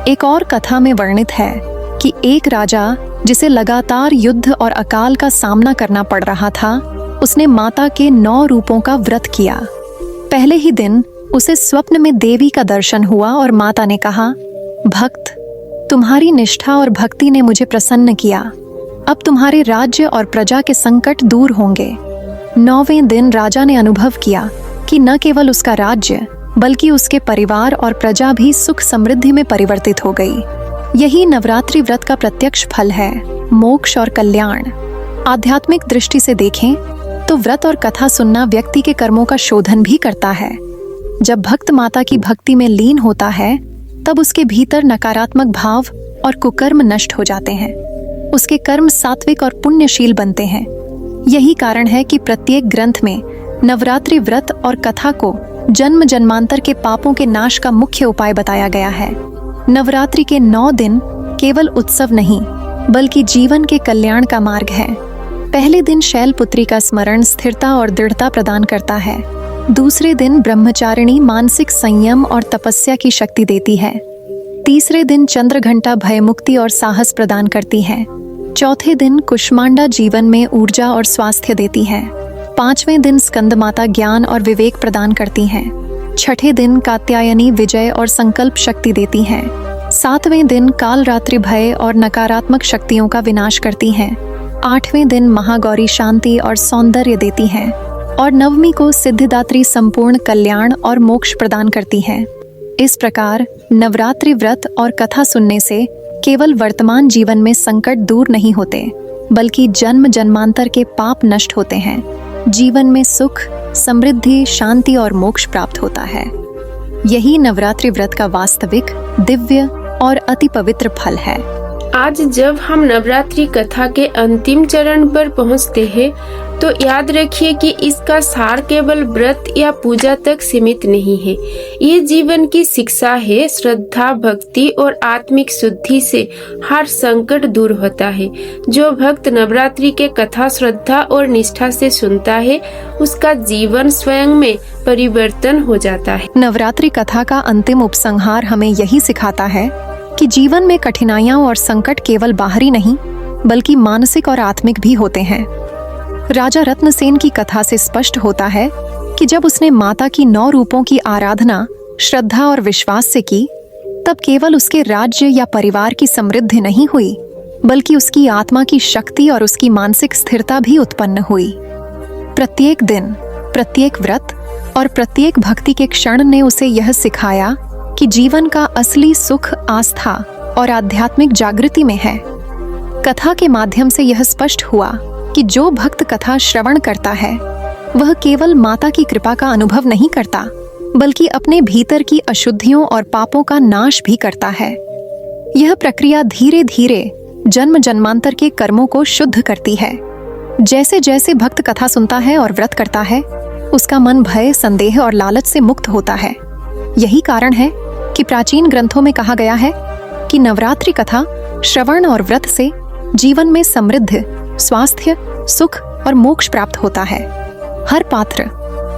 एक और कथा में वर्णित है कि एक राजा, जिसे लगातार युद्ध और अकाल का सामना करना पड़ रहा था, उसने माता के 9 रूपों का व्रत किया। पहले ही दिन उसे स्वप्न में देवी का दर्शन हुआ और माता ने कहा, भक्त, तुम्हारी निष्ठा और भक्ति ने मुझे प्रसन्न किया। अब तुम्हारे राज्य और प्रजा के संकट दूर होंगे। 9वें दिन राजा ने अनुभव किया कि न केवल उसका राज्य, बल्कि उसके परिवार और प्रजा भी सुख समृद्धि में परिवर्तित हो गई। यही नवरात्रि व्रत का प्रत्यक्ष फल है, मोक्ष और कल्याण। आध्यात्मिक दृष्टि से देखें तो व्रत और कथा सुनना व्यक्ति के कर्मों का शोधन भी करता है। जब भक्त माता की भक्ति में लीन होता है, तब उसके भीतर नकारात्मक भाव और कुकर्म नष्ट हो जाते हैं। उसके कर्म सात्विक और पुण्यशील बनते हैं। यही कारण है कि प्रत्येक ग्रंथ में नवरात्रि व्रत और कथा को जन्म जन्मांतर के पापों के नाश का मुख्य उपाय बताया गया है। नवरात्रि के 9 दिन केवल उत्सव नहीं, बल्कि जीवन के कल्याण का मार्ग है। पहले दिन शैलपुत्री का स्मरण स्थिरता और दृढ़ता प्रदान करता है। दूसरे दिन ब्रह्मचारिणी मानसिक संयम और तपस्या की शक्ति देती है। तीसरे दिन चंद्रघंटा भयमुक्ति और साहस प्रदान करती है। चौथे दिन कुष्मांडा जीवन में ऊर्जा और स्वास्थ्य देती है। 5वें दिन स्कंद माता ज्ञान और विवेक प्रदान करती हैं। छठे दिन कात्यायनी विजय और संकल्प शक्ति देती हैं। 7वें दिन कालरात्रि भय और नकारात्मक शक्तियों का विनाश करती हैं। 8वें दिन महागौरी शांति और सौंदर्य देती हैं और 9वीं को सिद्धिदात्री संपूर्ण कल्याण और मोक्ष प्रदान करती हैं। इस प्रकार नवरात्रि व्रत और कथा सुनने से केवल वर्तमान जीवन में संकट दूर नहीं होते, बल्कि जन्म जन्मांतर के पाप नष्ट होते हैं। जीवन में सुख, समृद्धि, शांति और मोक्ष प्राप्त होता है। यही नवरात्रि व्रत का वास्तविक, दिव्य और अति पवित्र फल है। आज जब हम नवरात्रि कथा के अंतिम चरण पर पहुंचते हैं, तो याद रखिए कि इसका सार केवल व्रत या पूजा तक सीमित नहीं है। ये जीवन की शिक्षा है। श्रद्धा, भक्ति और आत्मिक शुद्धि से हर संकट दूर होता है। जो भक्त नवरात्रि के कथा श्रद्धा और निष्ठा से सुनता है, उसका जीवन स्वयं में परिवर्तन हो जाता है। नवरात्रि कथा का अंतिम उपसंहार हमें यही सिखाता है कि जीवन में कठिनाइयां और संकट केवल बाहरी नहीं, बल्कि मानसिक और आत्मिक भी होते हैं। राजा रत्नसेन की कथा से स्पष्ट होता है कि जब उसने माता की 9 रूपों की आराधना श्रद्धा और विश्वास से की, तब केवल उसके राज्य या परिवार की समृद्धि नहीं हुई, बल्कि उसकी आत्मा की शक्ति और उसकी मानसिक स्थिरता भी उत्पन्न हुई। प्रत्येक दिन, प्रत्येक व्रत और प्रत्येक भक्ति के क्षण ने उसे यह सिखाया कि जीवन का असली सुख आस्था और आध्यात्मिक जागृति में है। कथा के माध्यम से यह स्पष्ट हुआ कि जो भक्त कथा श्रवण करता है, वह केवल माता की कृपा का अनुभव नहीं करता, बल्कि अपने भीतर की अशुद्धियों और पापों का नाश भी करता है। यह प्रक्रिया धीरे धीरे जन्म जन्मांतर के कर्मों को शुद्ध करती है। जैसे जैसे भक्त कथा सुनता है और व्रत करता है, उसका मन भय, संदेह और लालच से मुक्त होता है। यही कारण है कि प्राचीन ग्रंथों में कहा गया है कि नवरात्रि कथा श्रवण और व्रत से जीवन में समृद्धि, स्वास्थ्य, सुख और मोक्ष प्राप्त होता है। हर पात्र,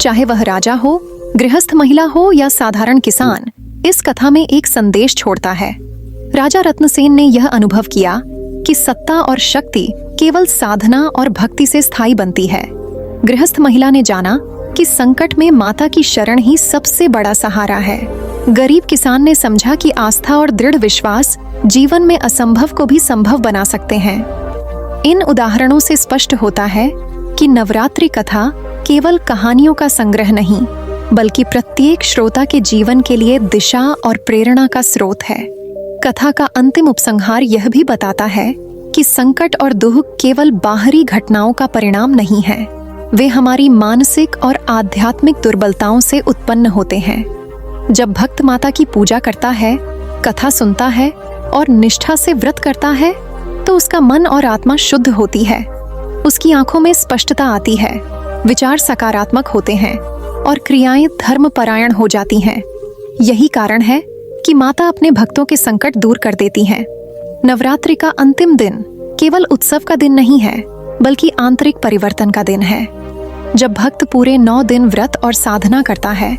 चाहे वह राजा हो, गृहस्थ महिला हो या साधारण किसान, इस कथा में एक संदेश छोड़ता है। राजा रत्नसेन ने यह अनुभव किया कि सत्ता और शक्ति केवल साधना और भक्ति से स्थायी बनती है। गृहस्थ महिला ने जाना कि संकट में माता की शरण ही सबसे बड़ा सहारा है। गरीब किसान ने समझा कि आस्था और दृढ़ विश्वास जीवन में असंभव को भी संभव बना सकते हैं। इन उदाहरणों से स्पष्ट होता है कि नवरात्रि कथा केवल कहानियों का संग्रह नहीं, बल्कि प्रत्येक श्रोता के जीवन के लिए दिशा और प्रेरणा का स्रोत है। कथा का अंतिम उपसंहार यह भी बताता है कि संकट और दुख केवल बाहरी घटनाओं का परिणाम नहीं है, वे हमारी मानसिक और आध्यात्मिक दुर्बलताओं से उत्पन्न होते हैं। जब भक्त माता की पूजा करता है, कथा सुनता है और निष्ठा से व्रत करता है, तो उसका मन और आत्मा शुद्ध होती है। उसकी आंखों में स्पष्टता आती है, विचार सकारात्मक होते हैं और क्रियाएं धर्मपरायण हो जाती हैं। यही कारण है कि माता अपने भक्तों के संकट दूर कर देती हैं। नवरात्रि का अंतिम दिन केवल उत्सव का दिन नहीं है, बल्कि आंतरिक परिवर्तन का दिन है। जब भक्त पूरे 9 दिन व्रत और साधना करता है,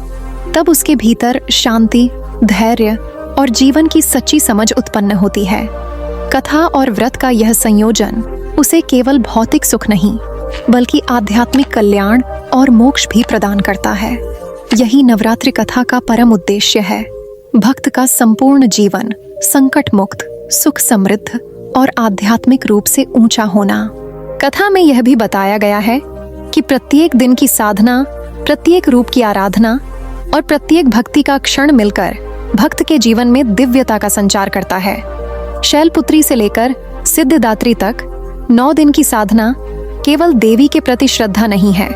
तब उसके भीतर शांति, धैर्य और जीवन की सच्ची समझ उत्पन्न होती है। कथा और व्रत का यह संयोजन उसे केवल भौतिक सुख नहीं, बल्कि आध्यात्मिक कल्याण और मोक्ष भी प्रदान करता है। यही नवरात्रि कथा का परम उद्देश्य है। भक्त का संपूर्ण जीवन संकट मुक्त, सुख समृद्ध और आध्यात्मिक रूप से ऊंचा होना। कथा में यह भी बताया गया है कि प्रत्येक दिन की साधना, प्रत्येक रूप की आराधना और प्रत्येक भक्ति का क्षण मिलकर भक्त के जीवन में दिव्यता का संचार करता है। शैलपुत्री से लेकर सिद्धिदात्री तक 9 दिन की साधना केवल देवी के प्रति श्रद्धा नहीं है,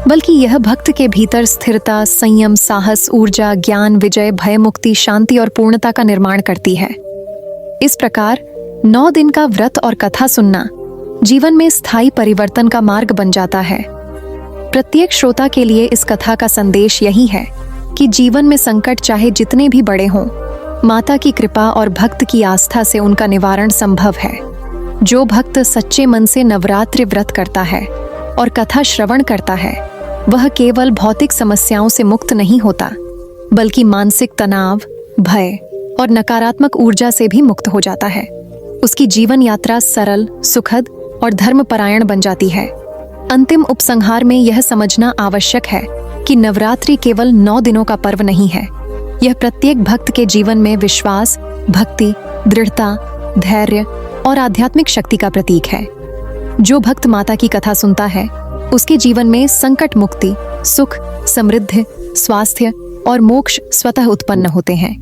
बल्कि यह भक्त के भीतर स्थिरता, संयम, साहस, ऊर्जा, ज्ञान, विजय, भय मुक्ति, शांति और पूर्णता का निर्माण करती है। इस प्रकार 9 दिन का व्रत और कथा सुनना जीवन में स्थायी परिवर्तन का मार्ग बन जाता है। प्रत्येक श्रोता के लिए इस कथा का संदेश यही है कि जीवन में संकट चाहे जितने भी बड़े हों, माता की कृपा और भक्त की आस्था से उनका निवारण संभव है। जो भक्त सच्चे मन से नवरात्रि व्रत करता है और कथा श्रवण करता है, वह केवल भौतिक समस्याओं से मुक्त नहीं होता, बल्कि मानसिक तनाव, भय और नकारात्मक ऊर्जा से भी मुक्त हो जाता है। उसकी जीवन यात्रा सरल, सुखद और धर्मपरायण बन जाती है। अंतिम उपसंहार में यह समझना आवश्यक है कि नवरात्रि केवल 9 दिनों का पर्व नहीं है। यह प्रत्येक भक्त के जीवन में विश्वास, भक्ति, दृढ़ता, धैर्य और आध्यात्मिक शक्ति का प्रतीक है। जो भक्त माता की कथा सुनता है, उसके जीवन में संकट मुक्ति, सुख, समृद्धि, स्वास्थ्य और मोक्ष स्वतः उत्पन्न होते हैं।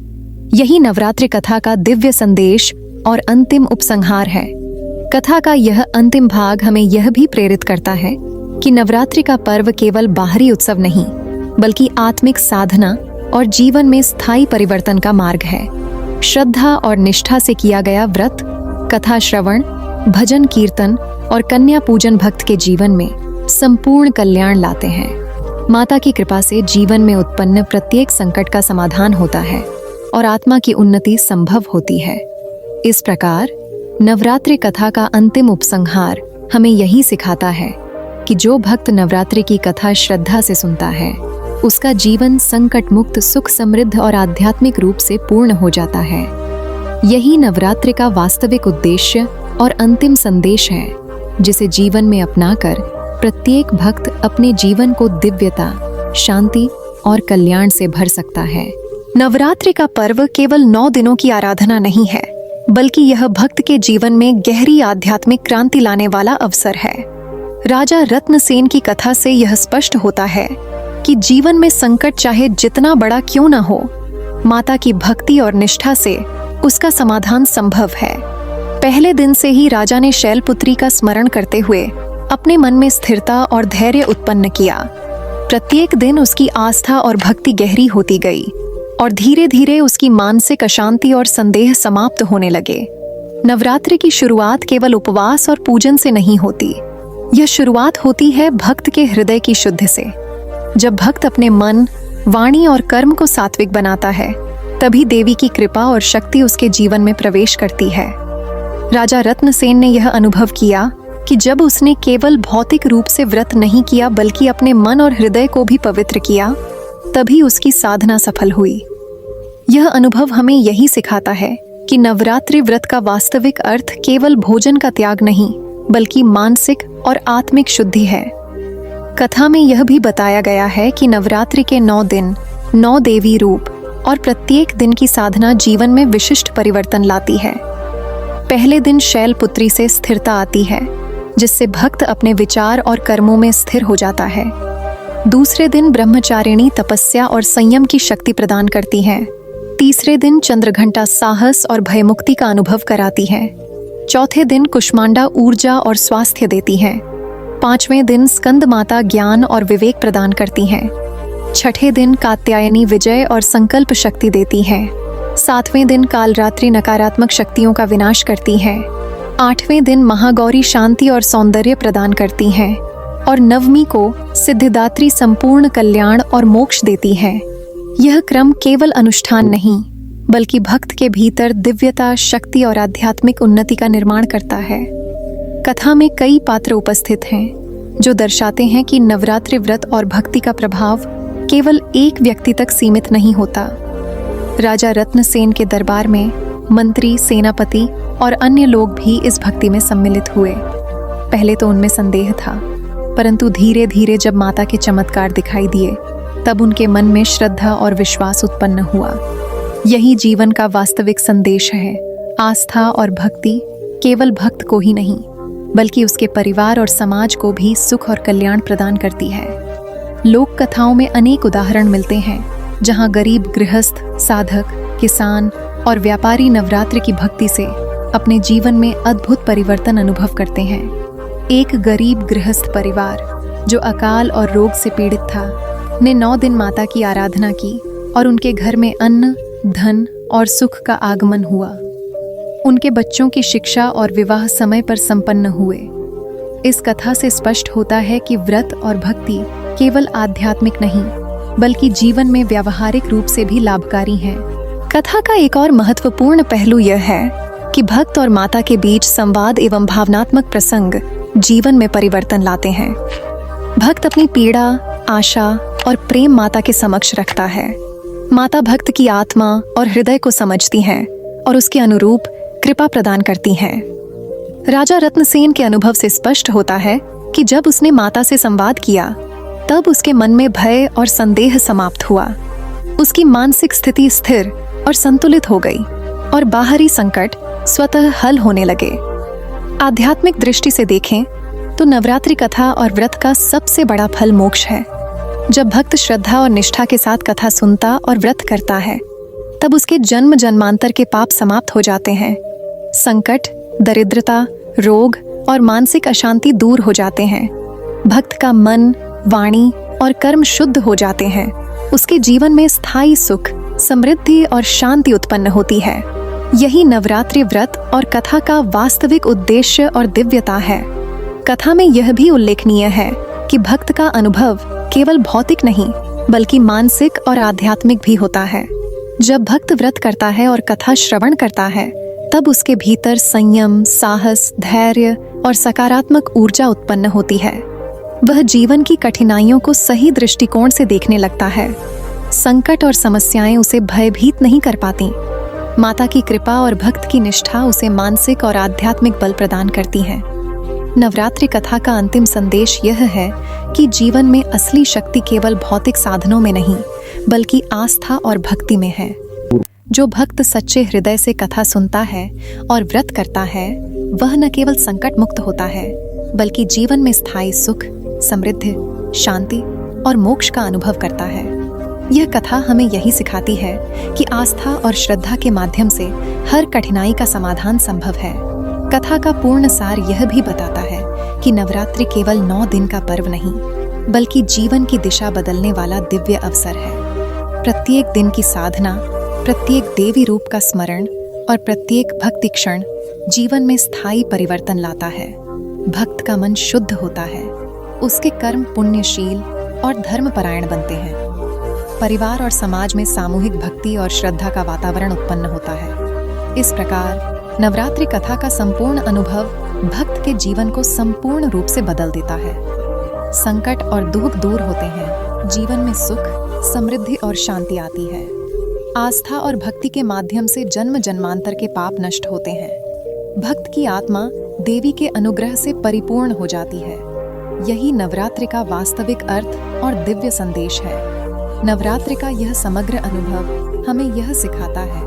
यही नवरात्रि कथा का दिव्य संदेश और अंतिम उपसंहार है। कथा का यह अंतिम भाग हमें यह भी प्रेरित करता है कि नवरात्रि का पर्व केवल बाहरी उत्सव नहीं, बल्कि आत्मिक साधना और जीवन में स्थायी परिवर्तन का मार्ग है। श्रद्धा और निष्ठा से किया गया व्रत, कथा श्रवण, भजन कीर्तन और कन्या पूजन भक्त के जीवन में संपूर्ण कल्याण लाते हैं। माता की कृपा से जीवन में उत्पन्न प्रत्येक संकट का समाधान होता है और आत्मा की उन्नति संभव होती है। इस प्रकार नवरात्रि कथा का अंतिम उपसंहार हमें यही सिखाता है कि जो भक्त नवरात्रि की कथा श्रद्धा से सुनता है, उसका जीवन संकट मुक्त, सुख समृद्ध और आध्यात्मिक रूप से पूर्ण हो जाता है। यही नवरात्रि का वास्तविक उद्देश्य और अंतिम संदेश है, जिसे जीवन में अपनाकर प्रत्येक भक्त अपने जीवन को दिव्यता, शांति और कल्याण से भर सकता है। नवरात्रि का पर्व केवल 9 दिनों की आराधना नहीं है, बल्कि यह भक्त के जीवन में गहरी आध्यात्मिक क्रांति लाने वाला अवसर है। राजा रत्नसेन की कथा से यह स्पष्ट होता है कि जीवन में संकट चाहे जितना बड़ा क्यों न हो, माता की भक्ति और निष्ठा से उसका समाधान संभव है। पहले दिन से ही राजा ने शैलपुत्री का स्मरण करते हुए अपने मन में स्थिरता और धैर्य उत्पन्न किया। प्रत्येक दिन उसकी आस्था और भक्ति गहरी होती गई और धीरे धीरे उसकी मानसिक अशांति और संदेह समाप्त होने लगे। नवरात्रि की शुरुआत केवल उपवास और पूजन से नहीं होती, यह शुरुआत होती है भक्त के हृदय की शुद्धि से। जब भक्त अपने मन, वाणी और कर्म को सात्विक बनाता है, तभी देवी की कृपा और शक्ति उसके जीवन में प्रवेश करती है। राजा रत्नसेन ने यह अनुभव किया कि जब उसने केवल भौतिक रूप से व्रत नहीं किया, बल्कि अपने मन और हृदय को भी पवित्र किया, तभी उसकी साधना सफल हुई। यह अनुभव हमें यही सिखाता है कि नवरात्रि व्रत का वास्तविक अर्थ केवल भोजन का त्याग नहीं, बल्कि मानसिक और आत्मिक शुद्धि है। कथा में यह भी बताया गया है कि नवरात्रि के 9 दिन 9 देवी रूप और प्रत्येक दिन की साधना जीवन में विशिष्ट परिवर्तन लाती है। पहले दिन शैलपुत्री से स्थिरता आती है, जिससे भक्त अपने विचार और कर्मों में स्थिर हो जाता है। दूसरे दिन ब्रह्मचारिणी तपस्या और संयम की शक्ति प्रदान करती है। तीसरे दिन चंद्रघंटा साहस और भयमुक्ति का अनुभव कराती है। चौथे दिन कुष्मांडा ऊर्जा और स्वास्थ्य देती है। पांचवें दिन स्कंद माता ज्ञान और विवेक प्रदान करती हैं। छठे दिन कात्यायनी विजय और संकल्प शक्ति देती है। सातवें दिन कालरात्रि नकारात्मक शक्तियों का विनाश करती है। आठवें दिन महागौरी शांति और सौंदर्य प्रदान करती हैं और नवमी को सिद्धिदात्री संपूर्ण कल्याण और मोक्ष देती है। यह क्रम केवल अनुष्ठान नहीं, बल्कि भक्त के भीतर दिव्यता, शक्ति और आध्यात्मिक उन्नति का निर्माण करता है। कथा में कई पात्र उपस्थित हैं जो दर्शाते हैं कि नवरात्रि व्रत और भक्ति का प्रभाव केवल एक व्यक्ति तक सीमित नहीं होता। राजा रत्नसेन के दरबार में मंत्री, सेनापति और अन्य लोग भी इस भक्ति में सम्मिलित हुए। पहले तो उनमें संदेह था, परंतु धीरे धीरे जब माता के चमत्कार दिखाई दिए, तब उनके मन में श्रद्धा और विश्वास उत्पन्न हुआ। यही जीवन का वास्तविक संदेश है। आस्था और भक्ति केवल भक्त को ही नहीं, बल्कि उसके परिवार और समाज को भी सुख और कल्याण प्रदान करती है। लोक कथाओं में अनेक उदाहरण मिलते हैं जहां गरीब गृहस्थ, साधक, किसान और व्यापारी नवरात्रि की भक्ति से अपने जीवन में अद्भुत परिवर्तन अनुभव करते हैं। एक गरीब गृहस्थ परिवार जो अकाल और रोग से पीड़ित था, ने 9 दिन माता की आराधना की और उनके घर में अन्न, धन और सुख का आगमन हुआ। उनके बच्चों की शिक्षा और विवाह समय पर संपन्न हुए। इस कथा से स्पष्ट होता है कि व्रत और भक्ति केवल आध्यात्मिक नहीं, बल्कि जीवन में व्यावहारिक रूप से भी लाभकारी हैं। कथा का एक और महत्वपूर्ण पहलू यह है कि भक्त और माता के बीच संवाद एवं भावनात्मक प्रसंग जीवन में परिवर्तन लाते हैं। भक्त अपनी पीड़ा, आशा और प्रेम माता के समक्ष रखता है। माता भक्त की आत्मा और हृदय को समझती हैं और उसके अनुरूप कृपा प्रदान करती हैं। राजा रत्नसेन के अनुभव से स्पष्ट होता है कि जब उसने माता से संवाद किया, तब उसके मन में भय और संदेह समाप्त हुआ। उसकी मानसिक स्थिति स्थिर और संतुलित हो गई और बाहरी संकट स्वतः हल होने लगे। आध्यात्मिक दृष्टि से देखें तो नवरात्रि कथा और व्रत का सबसे बड़ा फल मोक्ष है। जब भक्त श्रद्धा और निष्ठा के साथ कथा सुनता और व्रत करता है, तब उसके जन्म जन्मांतर के पाप समाप्त हो जाते हैं। संकट, दरिद्रता, रोग और मानसिक अशांति दूर हो जाते हैं। भक्त का मन, वाणी और कर्म शुद्ध हो जाते हैं। उसके जीवन में स्थायी सुख, समृद्धि और शांति उत्पन्न होती है। यही नवरात्रि व्रत और कथा का वास्तविक उद्देश्य और दिव्यता है। कथा में यह भी उल्लेखनीय है कि भक्त का अनुभव केवल भौतिक नहीं बल्कि मानसिक और आध्यात्मिक भी होता है। जब भक्त व्रत करता है और कथा श्रवण करता है, तब उसके भीतर संयम, साहस, धैर्य और सकारात्मक ऊर्जा उत्पन्न होती है। वह जीवन की कठिनाइयों को सही दृष्टिकोण से देखने लगता है। संकट और समस्याएं उसे भयभीत नहीं कर पाती। माता की कृपा और भक्त की निष्ठा उसे मानसिक और आध्यात्मिक बल प्रदान करती हैं। नवरात्रि कथा का अंतिम संदेश यह है कि जीवन में असली शक्ति केवल भौतिक साधनों में नहीं बल्कि आस्था और भक्ति में है। जो भक्त सच्चे हृदय से कथा सुनता है और व्रत करता है, वह न केवल संकट मुक्त होता है बल्कि जीवन में स्थायी सुख, समृद्धि, शांति और मोक्ष का अनुभव करता है। यह कथा हमें यही सिखाती है कि आस्था और श्रद्धा के माध्यम से हर कठिनाई का समाधान संभव है। कथा का पूर्ण सार यह भी बताता है कि नवरात्रि केवल 9 दिन का पर्व नहीं बल्कि जीवन की दिशा बदलने वाला दिव्य अवसर है। प्रत्येक दिन की साधना, प्रत्येक देवी रूप का स्मरण और प्रत्येक भक्ति क्षण जीवन में स्थायी परिवर्तन लाता है। भक्त का मन शुद्ध होता है, उसके कर्म पुण्यशील और धर्मपरायण बनते हैं। परिवार और समाज में सामूहिक भक्ति और श्रद्धा का वातावरण उत्पन्न होता है। इस प्रकार नवरात्रि कथा का संपूर्ण अनुभव भक्त के जीवन को संपूर्ण रूप से बदल देता है। संकट और दुख दूर होते हैं, जीवन में सुख, समृद्धि और शांति आती है। आस्था और भक्ति के माध्यम से जन्म जन्मांतर के पाप नष्ट होते हैं। भक्त की आत्मा देवी के अनुग्रह से परिपूर्ण हो जाती है। यही नवरात्रि का वास्तविक अर्थ और दिव्य संदेश है। नवरात्रि का यह समग्र अनुभव हमें यह सिखाता है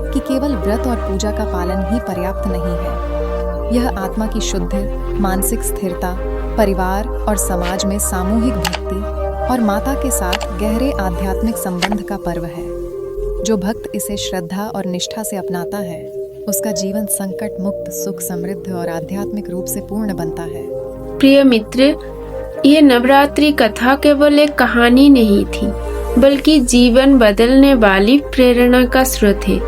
कि केवल व्रत और पूजा का पालन ही पर्याप्त नहीं है। यह आत्मा की शुद्धि, मानसिक स्थिरता, परिवार और समाज में सामूहिक भक्ति और माता के साथ गहरे आध्यात्मिक संबंध का पर्व है। जो भक्त इसे श्रद्धा और निष्ठा से अपनाता है, उसका जीवन संकट मुक्त, सुख, समृद्ध और आध्यात्मिक रूप से पूर्ण बनता है। प्रिय मित्र, ये नवरात्रि कथा केवल एक कहानी नहीं थी बल्कि जीवन बदलने वाली प्रेरणा का स्रोत है।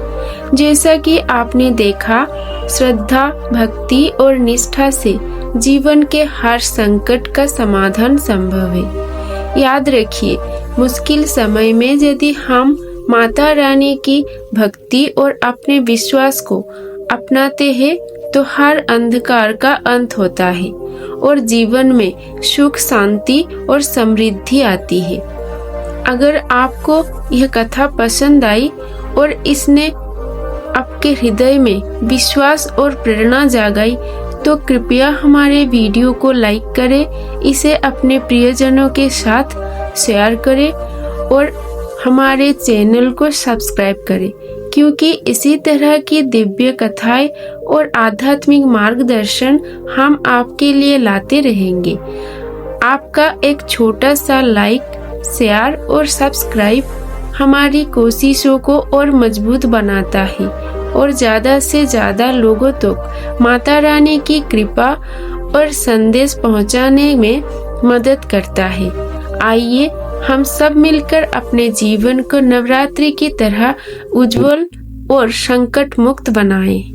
जैसा कि आपने देखा, श्रद्धा, भक्ति और निष्ठा से जीवन के हर संकट का समाधान संभव है। याद रखिए, मुश्किल समय में यदि हम माता रानी की भक्ति और अपने विश्वास को अपनाते हैं तो हर अंधकार का अंत होता है और जीवन में सुख, शांति और समृद्धि आती है। अगर आपको यह कथा पसंद आई और इसने आपके हृदय में विश्वास और प्रेरणा जगाई तो कृपया हमारे वीडियो को लाइक करें, इसे अपने प्रियजनों के साथ शेयर करें और हमारे चैनल को सब्सक्राइब करें, क्योंकि इसी तरह की दिव्य कथाएं और आध्यात्मिक मार्गदर्शन हम आपके लिए लाते रहेंगे। आपका एक छोटा सा लाइक, शेयर और सब्सक्राइब हमारी कोशिशों को और मजबूत बनाता है और ज़्यादा से ज़्यादा लोगों तक माता रानी की कृपा और संदेश पहुंचाने में मदद करता है। आइए हम सब मिलकर अपने जीवन को नवरात्रि की तरह उज्जवल और संकट मुक्त बनाएं।